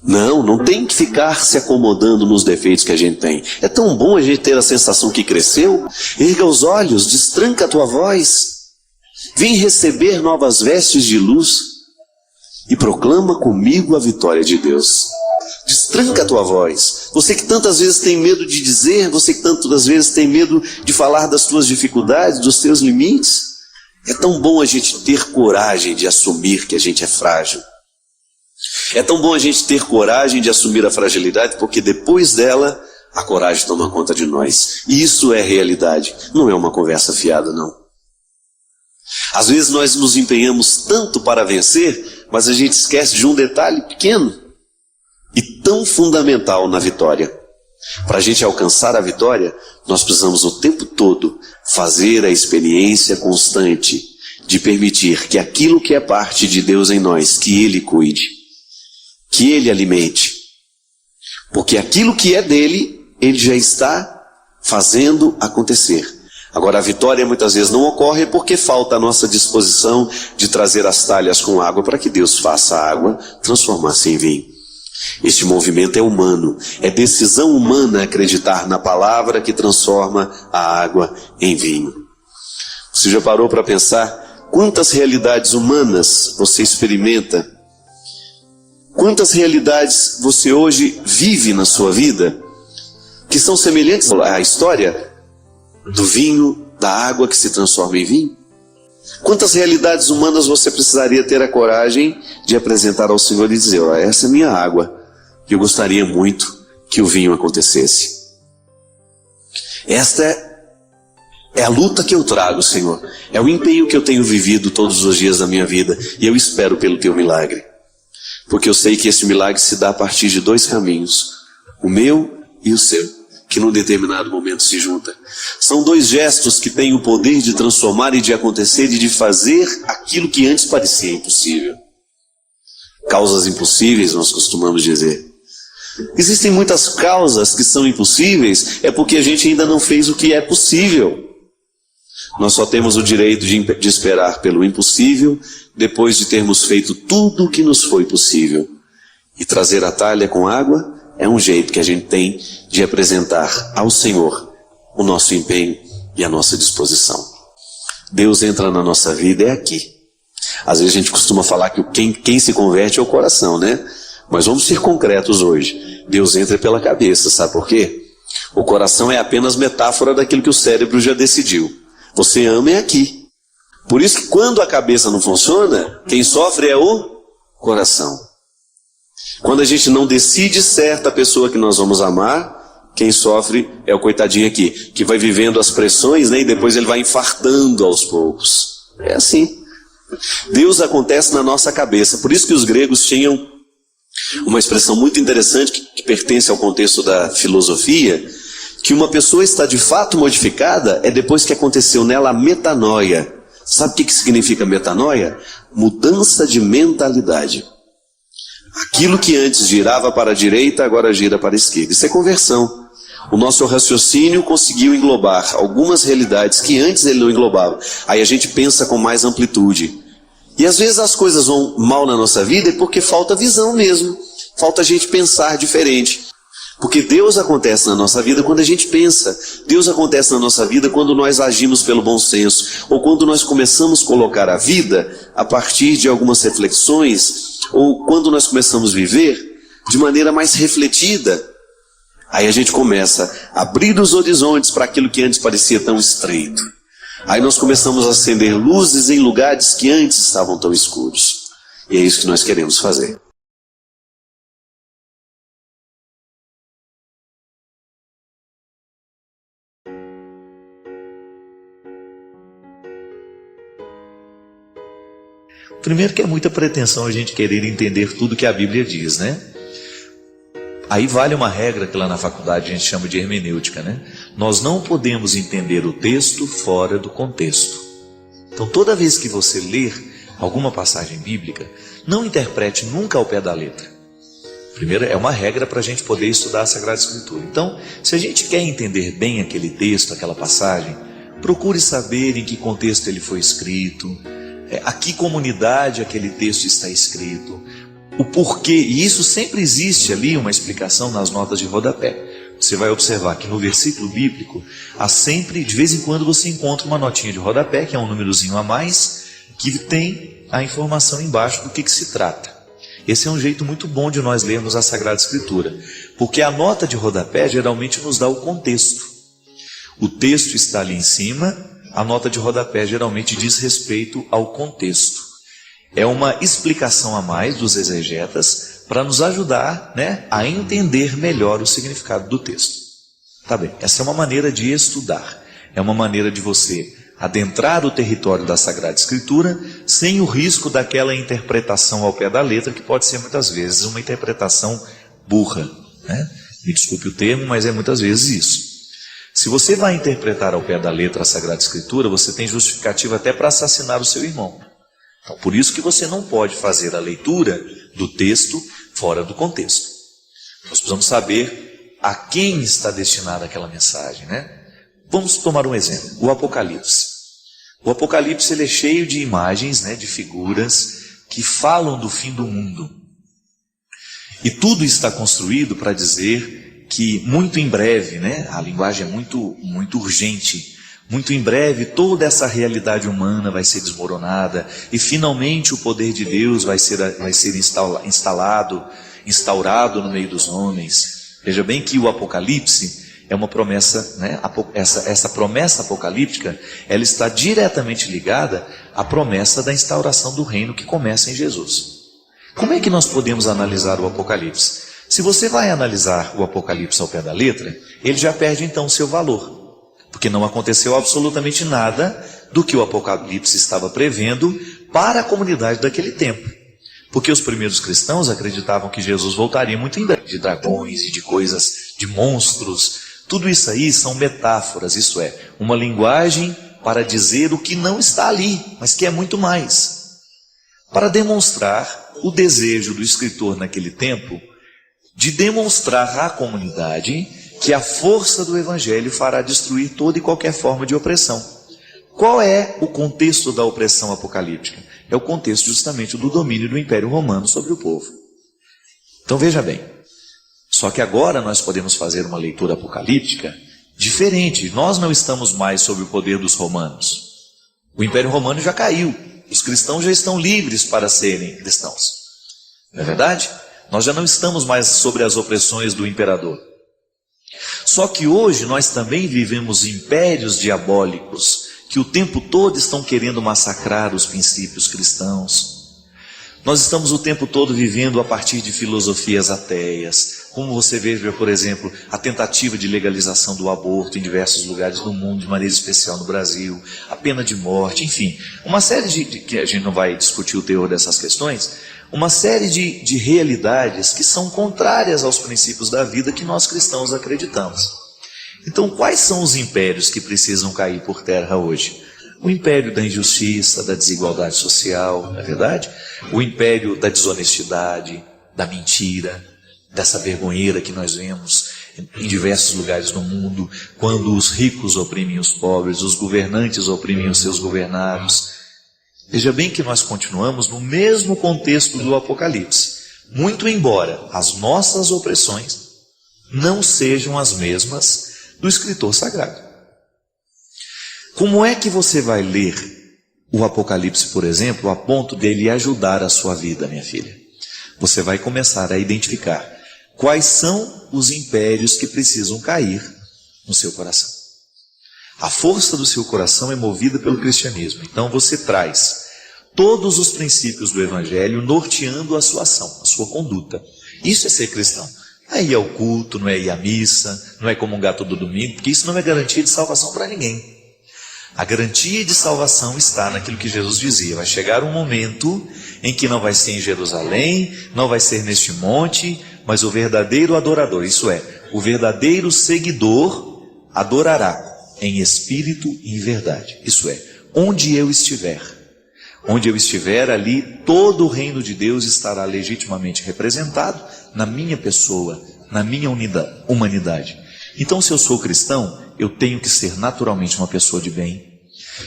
Não tem que ficar se acomodando nos defeitos que a gente tem. É tão bom a gente ter a sensação que cresceu. Erga os olhos, destranca a tua voz. Vem receber novas vestes de luz e proclama comigo a vitória de Deus. Destranca a tua voz. Você que tantas vezes tem medo de dizer, você que tantas vezes tem medo de falar das tuas dificuldades, dos teus limites. É tão bom a gente ter coragem de assumir que a gente é frágil. É tão bom a gente ter coragem de assumir a fragilidade, porque depois dela, a coragem toma conta de nós. E isso é realidade, não é uma conversa fiada, não. Às vezes nós nos empenhamos tanto para vencer, mas a gente esquece de um detalhe pequeno e tão fundamental na vitória. Para a gente alcançar a vitória, nós precisamos o tempo todo fazer a experiência constante de permitir que aquilo que é parte de Deus em nós, que Ele cuide, que Ele alimente. Porque aquilo que é dele, Ele já está fazendo acontecer. Agora a vitória muitas vezes não ocorre porque falta a nossa disposição de trazer as talhas com água para que Deus faça a água transformar-se em vinho. Este movimento é humano, é decisão humana acreditar na palavra que transforma a água em vinho. Você já parou para pensar quantas realidades humanas você experimenta? Quantas realidades você hoje vive na sua vida que são semelhantes à história do vinho, da água que se transforma em vinho? Quantas realidades humanas você precisaria ter a coragem de apresentar ao Senhor e dizer: ó, essa é minha água, e eu gostaria muito que o vinho acontecesse. Esta é a luta que eu trago, Senhor. É o empenho que eu tenho vivido todos os dias da minha vida, e eu espero pelo teu milagre. Porque eu sei que esse milagre se dá a partir de dois caminhos, o meu e o seu, que num determinado momento se juntam. São dois gestos que têm o poder de transformar e de acontecer e de fazer aquilo que antes parecia impossível. Causas impossíveis, nós costumamos dizer. Existem muitas causas que são impossíveis, é porque a gente ainda não fez o que é possível. Nós só temos o direito de esperar pelo impossível, depois de termos feito tudo o que nos foi possível. E trazer a talha com água é um jeito que a gente tem de apresentar ao Senhor o nosso empenho e a nossa disposição. Deus entra na nossa vida é aqui. Às vezes a gente costuma falar que quem se converte é o coração, né? Mas vamos ser concretos hoje. Deus entra pela cabeça, sabe por quê? O coração é apenas metáfora daquilo que o cérebro já decidiu. Você ama é aqui. Por isso que quando a cabeça não funciona, quem sofre é o coração. Quando a gente não decide certa a pessoa que nós vamos amar, quem sofre é o coitadinho aqui, que vai vivendo as pressões, né, e depois ele vai infartando aos poucos. É assim. Deus acontece na nossa cabeça. Por isso que os gregos tinham uma expressão muito interessante que pertence ao contexto da filosofia, que uma pessoa está de fato modificada é depois que aconteceu nela a metanoia. Sabe o que significa metanoia? Mudança de mentalidade. Aquilo que antes girava para a direita, agora gira para a esquerda. Isso é conversão. O nosso raciocínio conseguiu englobar algumas realidades que antes ele não englobava. Aí a gente pensa com mais amplitude. E às vezes as coisas vão mal na nossa vida é porque falta visão mesmo. Falta a gente pensar diferente. Porque Deus acontece na nossa vida quando a gente pensa. Deus acontece na nossa vida quando nós agimos pelo bom senso. Ou quando nós começamos a colocar a vida a partir de algumas reflexões. Ou quando nós começamos a viver de maneira mais refletida. Aí a gente começa a abrir os horizontes para aquilo que antes parecia tão estreito. Aí nós começamos a acender luzes em lugares que antes estavam tão escuros. E é isso que nós queremos fazer. Primeiro que é muita pretensão a gente querer entender tudo que a Bíblia diz, né? Aí vale uma regra que lá na faculdade a gente chama de hermenêutica, né? Nós não podemos entender o texto fora do contexto. Então toda vez que você ler alguma passagem bíblica, não interprete nunca ao pé da letra. Primeiro, é uma regra para a gente poder estudar a Sagrada Escritura. Então, se a gente quer entender bem aquele texto, aquela passagem, procure saber em que contexto ele foi escrito, a que comunidade aquele texto está escrito, o porquê, e isso sempre existe ali uma explicação nas notas de rodapé. Você vai observar que no versículo bíblico, há sempre, de vez em quando você encontra uma notinha de rodapé, que é um númerozinho a mais, que tem a informação embaixo do que se trata. Esse é um jeito muito bom de nós lermos a Sagrada Escritura, porque a nota de rodapé geralmente nos dá o contexto. O texto está ali em cima, a nota de rodapé geralmente diz respeito ao contexto. É uma explicação a mais dos exegetas para nos ajudar, a entender melhor o significado do texto. Tá bem, essa é uma maneira de estudar, é uma maneira de você adentrar o território da Sagrada Escritura sem o risco daquela interpretação ao pé da letra, que pode ser muitas vezes uma interpretação burra. Me desculpe o termo, mas é muitas vezes isso. Se você vai interpretar ao pé da letra a Sagrada Escritura, você tem justificativa até para assassinar o seu irmão. Então, por isso que você não pode fazer a leitura do texto fora do contexto. Nós precisamos saber a quem está destinada aquela mensagem, Vamos tomar um exemplo, o Apocalipse. O Apocalipse ele é cheio de imagens, de figuras que falam do fim do mundo. E tudo está construído para dizer que muito em breve, a linguagem é muito urgente, muito em breve toda essa realidade humana vai ser desmoronada e finalmente o poder de Deus vai ser instaurado no meio dos homens. Veja bem que o Apocalipse é uma promessa, essa promessa apocalíptica, ela está diretamente ligada à promessa da instauração do reino que começa em Jesus. Como é que nós podemos analisar o Apocalipse? Se você vai analisar o Apocalipse ao pé da letra, ele já perde então o seu valor, porque não aconteceu absolutamente nada do que o Apocalipse estava prevendo para a comunidade daquele tempo. Porque os primeiros cristãos acreditavam que Jesus voltaria muito em breve, de dragões e de coisas, de monstros. Tudo isso aí são metáforas, isso é, uma linguagem para dizer o que não está ali, mas que é muito mais. Para demonstrar o desejo do escritor naquele tempo de demonstrar à comunidade que a força do Evangelho fará destruir toda e qualquer forma de opressão. Qual é o contexto da opressão apocalíptica? É o contexto justamente do domínio do Império Romano sobre o povo. Então veja bem, só que agora nós podemos fazer uma leitura apocalíptica diferente. Nós não estamos mais sob o poder dos romanos. O Império Romano já caiu. Os cristãos já estão livres para serem cristãos. Não é verdade? Nós já não estamos mais sobre as opressões do imperador. Só que hoje nós também vivemos impérios diabólicos que o tempo todo estão querendo massacrar os princípios cristãos. Nós estamos o tempo todo vivendo a partir de filosofias ateias, como você vê, por exemplo, a tentativa de legalização do aborto em diversos lugares do mundo, de maneira especial no Brasil, a pena de morte, enfim, uma série que a gente não vai discutir o teor dessas questões, uma série de realidades que são contrárias aos princípios da vida que nós cristãos acreditamos. Então, quais são os impérios que precisam cair por terra hoje? O império da injustiça, da desigualdade social, não é verdade? O império da desonestidade, da mentira, dessa vergonheira que nós vemos em diversos lugares do mundo, quando os ricos oprimem os pobres, os governantes oprimem os seus governados. Veja bem que nós continuamos no mesmo contexto do Apocalipse, muito embora as nossas opressões não sejam as mesmas do escritor sagrado. Como é que você vai ler o Apocalipse, por exemplo, a ponto dele ajudar a sua vida, minha filha? Você vai começar a identificar quais são os impérios que precisam cair no seu coração. A força do seu coração é movida pelo cristianismo. Então você traz todos os princípios do Evangelho norteando a sua ação, a sua conduta. Isso é ser cristão. Não é ir ao culto, não é ir à missa, não é comungar todo domingo, porque isso não é garantia de salvação para ninguém. A garantia de salvação está naquilo que Jesus dizia. Vai chegar um momento em que não vai ser em Jerusalém, não vai ser neste monte, mas o verdadeiro adorador, isso é, o verdadeiro seguidor adorará em espírito e em verdade. Isso é, onde eu estiver, ali todo o reino de Deus estará legitimamente representado na minha pessoa, na minha humanidade. Então, se eu sou cristão, eu tenho que ser naturalmente uma pessoa de bem.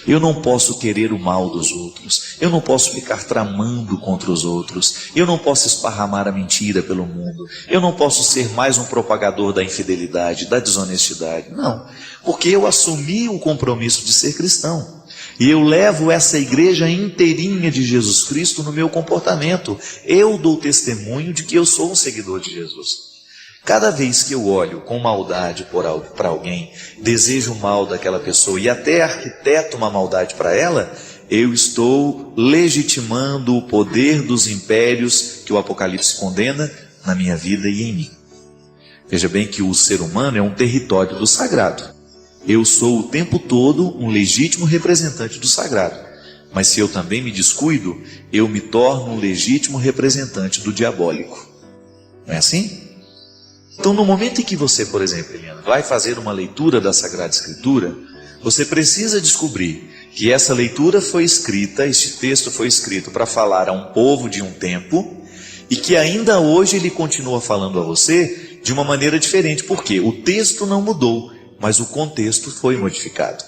Eu não posso querer o mal dos outros. Eu não posso ficar tramando contra os outros. Eu não posso esparramar a mentira pelo mundo. Eu não posso ser mais um propagador da infidelidade, da desonestidade. Não, porque eu assumi o compromisso de ser cristão. E eu levo essa igreja inteirinha de Jesus Cristo no meu comportamento. Eu dou testemunho de que eu sou um seguidor de Jesus. Cada vez que eu olho com maldade para alguém, desejo o mal daquela pessoa e até arquiteto uma maldade para ela, eu estou legitimando o poder dos impérios que o Apocalipse condena na minha vida e em mim. Veja bem que o ser humano é um território do sagrado. Eu sou o tempo todo um legítimo representante do sagrado. Mas se eu também me descuido, eu me torno um legítimo representante do diabólico. Não é assim? Então, no momento em que você, por exemplo, Eliana, vai fazer uma leitura da Sagrada Escritura, você precisa descobrir que essa leitura foi escrita, este texto foi escrito para falar a um povo de um tempo, e que ainda hoje ele continua falando a você de uma maneira diferente, porque o texto não mudou, mas o contexto foi modificado.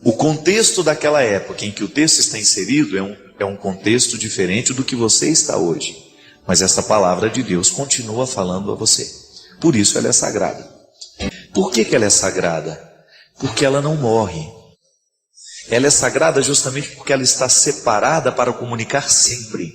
O contexto daquela época em que o texto está inserido é um contexto diferente do que você está hoje. Mas essa palavra de Deus continua falando a você. Por isso ela é sagrada. Por que ela é sagrada? Porque ela não morre. Ela é sagrada justamente porque ela está separada para comunicar sempre.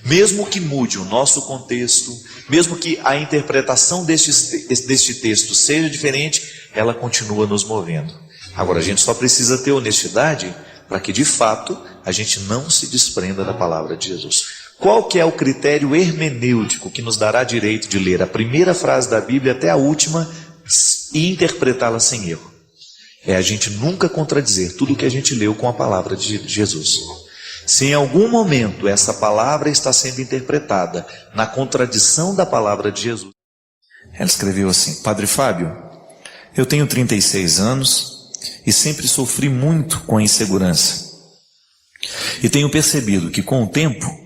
Mesmo que mude o nosso contexto, mesmo que a interpretação deste texto seja diferente, ela continua nos movendo. Agora, a gente só precisa ter honestidade para que, de fato, a gente não se desprenda da palavra de Jesus. Qual que é o critério hermenêutico que nos dará direito de ler a primeira frase da Bíblia até a última e interpretá-la sem erro? É a gente nunca contradizer tudo o que a gente leu com a palavra de Jesus. Se em algum momento essa palavra está sendo interpretada na contradição da palavra de Jesus. Ela escreveu assim: Padre Fábio, eu tenho 36 anos e sempre sofri muito com a insegurança. E tenho percebido que com o tempo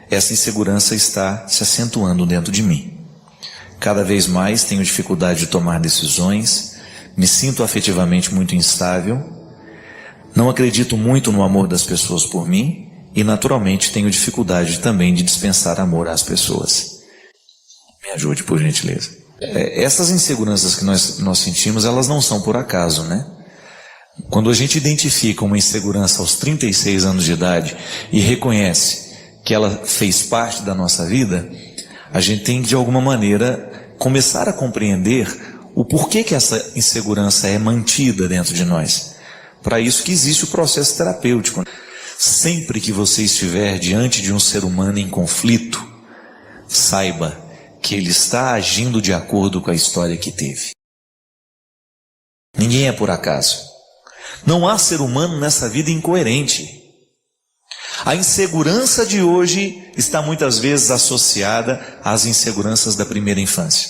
essa insegurança está se acentuando dentro de mim. Cada vez mais tenho dificuldade de tomar decisões, me sinto afetivamente muito instável, não acredito muito no amor das pessoas por mim e naturalmente tenho dificuldade também de dispensar amor às pessoas. Me ajude, por gentileza. Essas inseguranças que nós sentimos, elas não são por acaso, né? Quando a gente identifica uma insegurança aos 36 anos de idade e reconhece que ela fez parte da nossa vida, a gente tem que de alguma maneira começar a compreender o porquê que essa insegurança é mantida dentro de nós. Para isso que existe o processo terapêutico. Sempre que você estiver diante de um ser humano em conflito, saiba que ele está agindo de acordo com a história que teve. Ninguém é por acaso. Não há ser humano nessa vida incoerente. A insegurança de hoje está muitas vezes associada às inseguranças da primeira infância.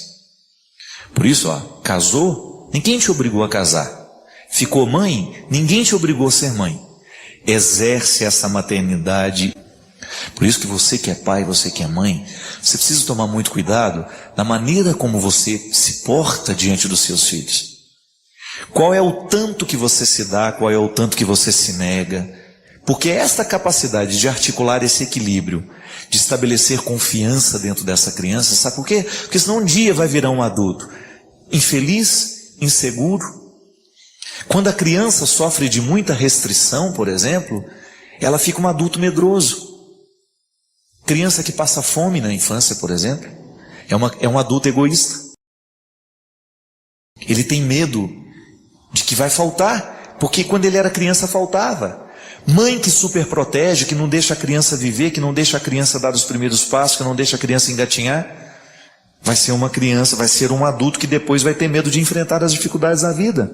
Por isso, casou, ninguém te obrigou a casar. Ficou mãe, ninguém te obrigou a ser mãe. Exerce essa maternidade. Por isso que você que é pai, você que é mãe, você precisa tomar muito cuidado na maneira como você se porta diante dos seus filhos. Qual é o tanto que você se dá, qual é o tanto que você se nega. Porque esta capacidade de articular esse equilíbrio, de estabelecer confiança dentro dessa criança, sabe por quê? Porque senão um dia vai virar um adulto infeliz, inseguro. Quando a criança sofre de muita restrição, por exemplo, ela fica um adulto medroso. Criança que passa fome na infância, por exemplo, é um adulto egoísta. Ele tem medo de que vai faltar, porque quando ele era criança faltava. Mãe que superprotege, que não deixa a criança viver, que não deixa a criança dar os primeiros passos, que não deixa a criança engatinhar, vai ser uma criança, vai ser um adulto que depois vai ter medo de enfrentar as dificuldades da vida.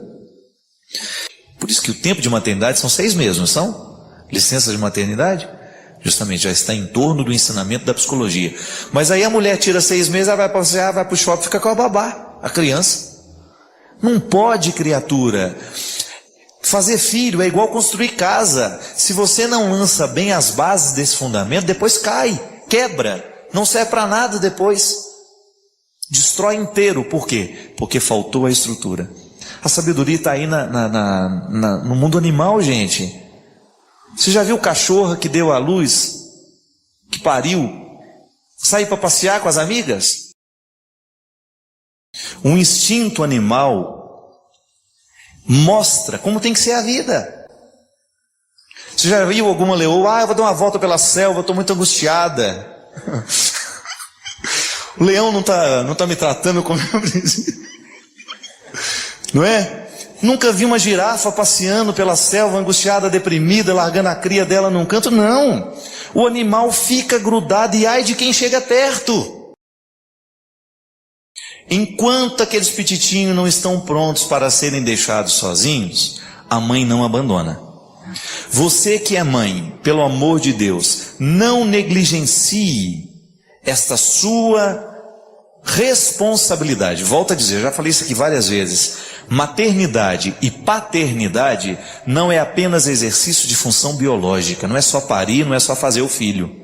Por isso que o tempo de maternidade são 6 meses, não são? Licença de maternidade? Justamente, já está em torno do ensinamento da psicologia. Mas aí a mulher tira 6 meses, ela vai passear, vai para o shopping, fica com a babá, a criança. Não pode, criatura. Fazer filho é igual construir casa. Se você não lança bem as bases desse fundamento, depois cai, quebra, não serve para nada depois. Destrói inteiro. Por quê? Porque faltou a estrutura. A sabedoria está aí no mundo animal, gente. Você já viu cachorra que deu à luz, que pariu, sair para passear com as amigas? Um instinto animal mostra como tem que ser a vida. Você já viu alguma leoa? Eu vou dar uma volta pela selva, estou muito angustiada. O leão não tá me tratando como eu preciso. Não é? Nunca vi uma girafa passeando pela selva, angustiada, deprimida, largando a cria dela num canto. Não. O animal fica grudado e ai de quem chega perto. Enquanto aqueles pititinhos não estão prontos para serem deixados sozinhos, a mãe não abandona. Você que é mãe, pelo amor de Deus, não negligencie esta sua responsabilidade. Volto a dizer, já falei isso aqui várias vezes. Maternidade e paternidade não é apenas exercício de função biológica, não é só parir, não é só fazer o filho.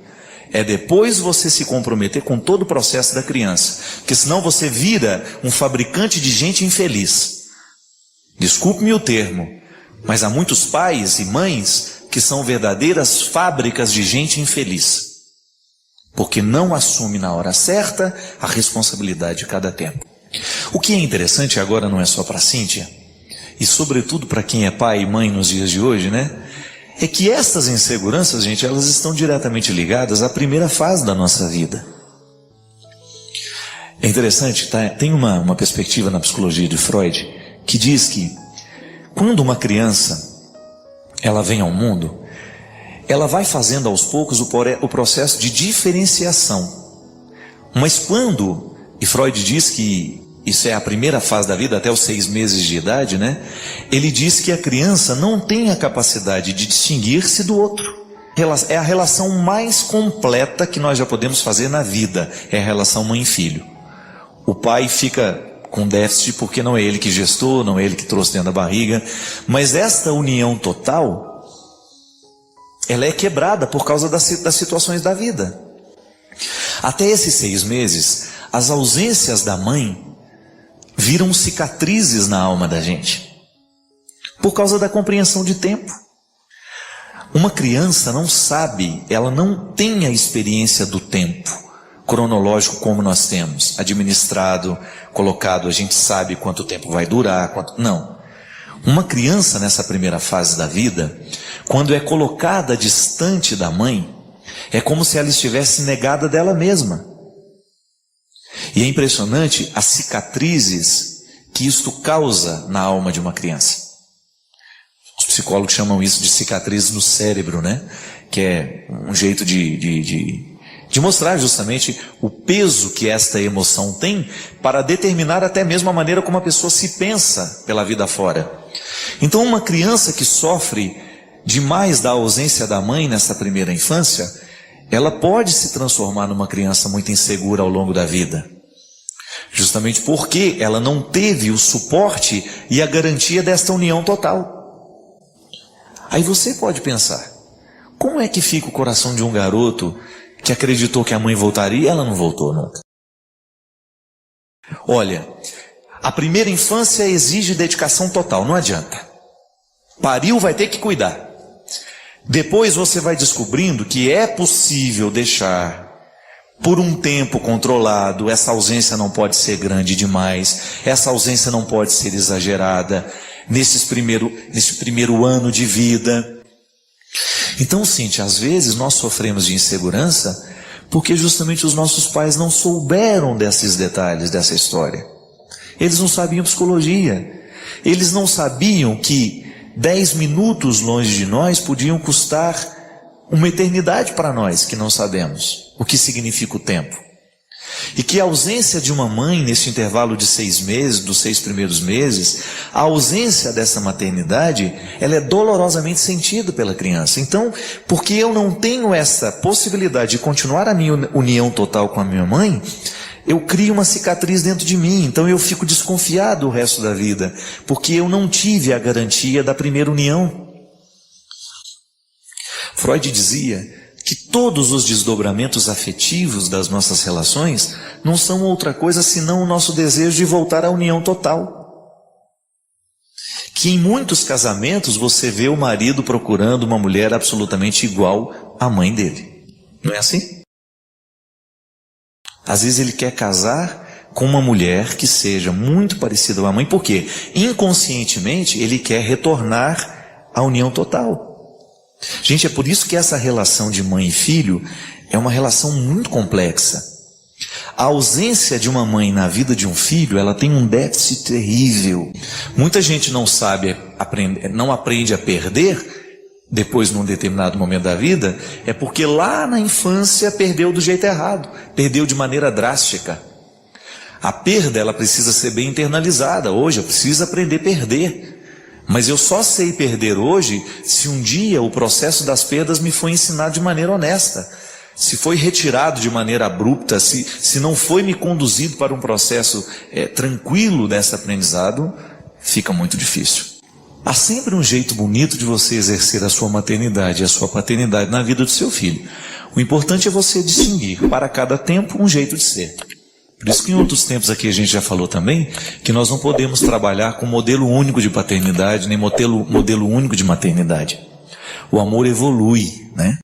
É depois você se comprometer com todo o processo da criança, porque senão você vira um fabricante de gente infeliz. Desculpe-me o termo, mas há muitos pais e mães que são verdadeiras fábricas de gente infeliz, porque não assume na hora certa a responsabilidade de cada tempo. O que é interessante agora não é só para Cíntia, e sobretudo para quem é pai e mãe nos dias de hoje, né? É que essas inseguranças, gente, elas estão diretamente ligadas à primeira fase da nossa vida. É interessante, tá? Tem uma perspectiva na psicologia de Freud que diz que quando uma criança ela vem ao mundo, ela vai fazendo aos poucos o processo de diferenciação. Mas quando, e Freud diz que isso é a primeira fase da vida, até os 6 meses de idade, né? Ele diz que a criança não tem a capacidade de distinguir-se do outro. É a relação mais completa que nós já podemos fazer na vida, é a relação mãe-filho. O pai fica com déficit porque não é ele que gestou, não é ele que trouxe dentro da barriga, mas esta união total, ela é quebrada por causa das situações da vida. Até esses 6 meses, as ausências da mãe viram cicatrizes na alma da gente, por causa da compreensão de tempo. Uma criança não sabe, ela não tem a experiência do tempo cronológico como nós temos, administrado, colocado, a gente sabe quanto tempo vai durar, não. Uma criança nessa primeira fase da vida, quando é colocada distante da mãe, é como se ela estivesse negada dela mesma. E é impressionante as cicatrizes que isto causa na alma de uma criança. Os psicólogos chamam isso de cicatriz no cérebro, né? Que é um jeito de mostrar justamente o peso que esta emoção tem para determinar até mesmo a maneira como a pessoa se pensa pela vida fora. Então uma criança que sofre demais da ausência da mãe nessa primeira infância, ela pode se transformar numa criança muito insegura ao longo da vida. Justamente porque ela não teve o suporte e a garantia desta união total. Aí você pode pensar, como é que fica o coração de um garoto que acreditou que a mãe voltaria e ela não voltou nunca? Olha, a primeira infância exige dedicação total, não adianta. Pariu, vai ter que cuidar. Depois você vai descobrindo que é possível deixar por um tempo controlado, essa ausência não pode ser grande demais, essa ausência não pode ser exagerada, nesse primeiro ano de vida. Então, Cíntia, às vezes nós sofremos de insegurança porque justamente os nossos pais não souberam desses detalhes dessa história. Eles não sabiam psicologia, eles não sabiam que 10 minutos longe de nós podiam custar uma eternidade para nós que não sabemos o que significa o tempo. E que a ausência de uma mãe nesse intervalo de 6 meses, dos 6 primeiros meses, a ausência dessa maternidade, ela é dolorosamente sentida pela criança. Então, porque eu não tenho essa possibilidade de continuar a minha união total com a minha mãe, eu crio uma cicatriz dentro de mim, então eu fico desconfiado o resto da vida, porque eu não tive a garantia da primeira união. Freud dizia que todos os desdobramentos afetivos das nossas relações não são outra coisa senão o nosso desejo de voltar à união total. que em muitos casamentos você vê o marido procurando uma mulher absolutamente igual à mãe dele. Não é assim? Às vezes ele quer casar com uma mulher que seja muito parecida com a mãe, porque inconscientemente ele quer retornar à união total. Gente, é por isso que essa relação de mãe e filho é uma relação muito complexa. A ausência de uma mãe na vida de um filho, ela tem um déficit terrível. Muita gente não sabe aprender, não aprende a perder depois num determinado momento da vida, é porque lá na infância perdeu do jeito errado, perdeu de maneira drástica. A perda, ela precisa ser bem internalizada. Hoje eu preciso aprender a perder. Mas eu só sei perder hoje se um dia o processo das perdas me foi ensinado de maneira honesta. Se foi retirado de maneira abrupta, se não foi me conduzido para um processo tranquilo desse aprendizado, fica muito difícil. Há sempre um jeito bonito de você exercer a sua maternidade e a sua paternidade na vida do seu filho. O importante é você distinguir para cada tempo um jeito de ser. Por isso que em outros tempos aqui a gente já falou também que nós não podemos trabalhar com modelo único de paternidade, nem modelo único de maternidade. O amor evolui, né?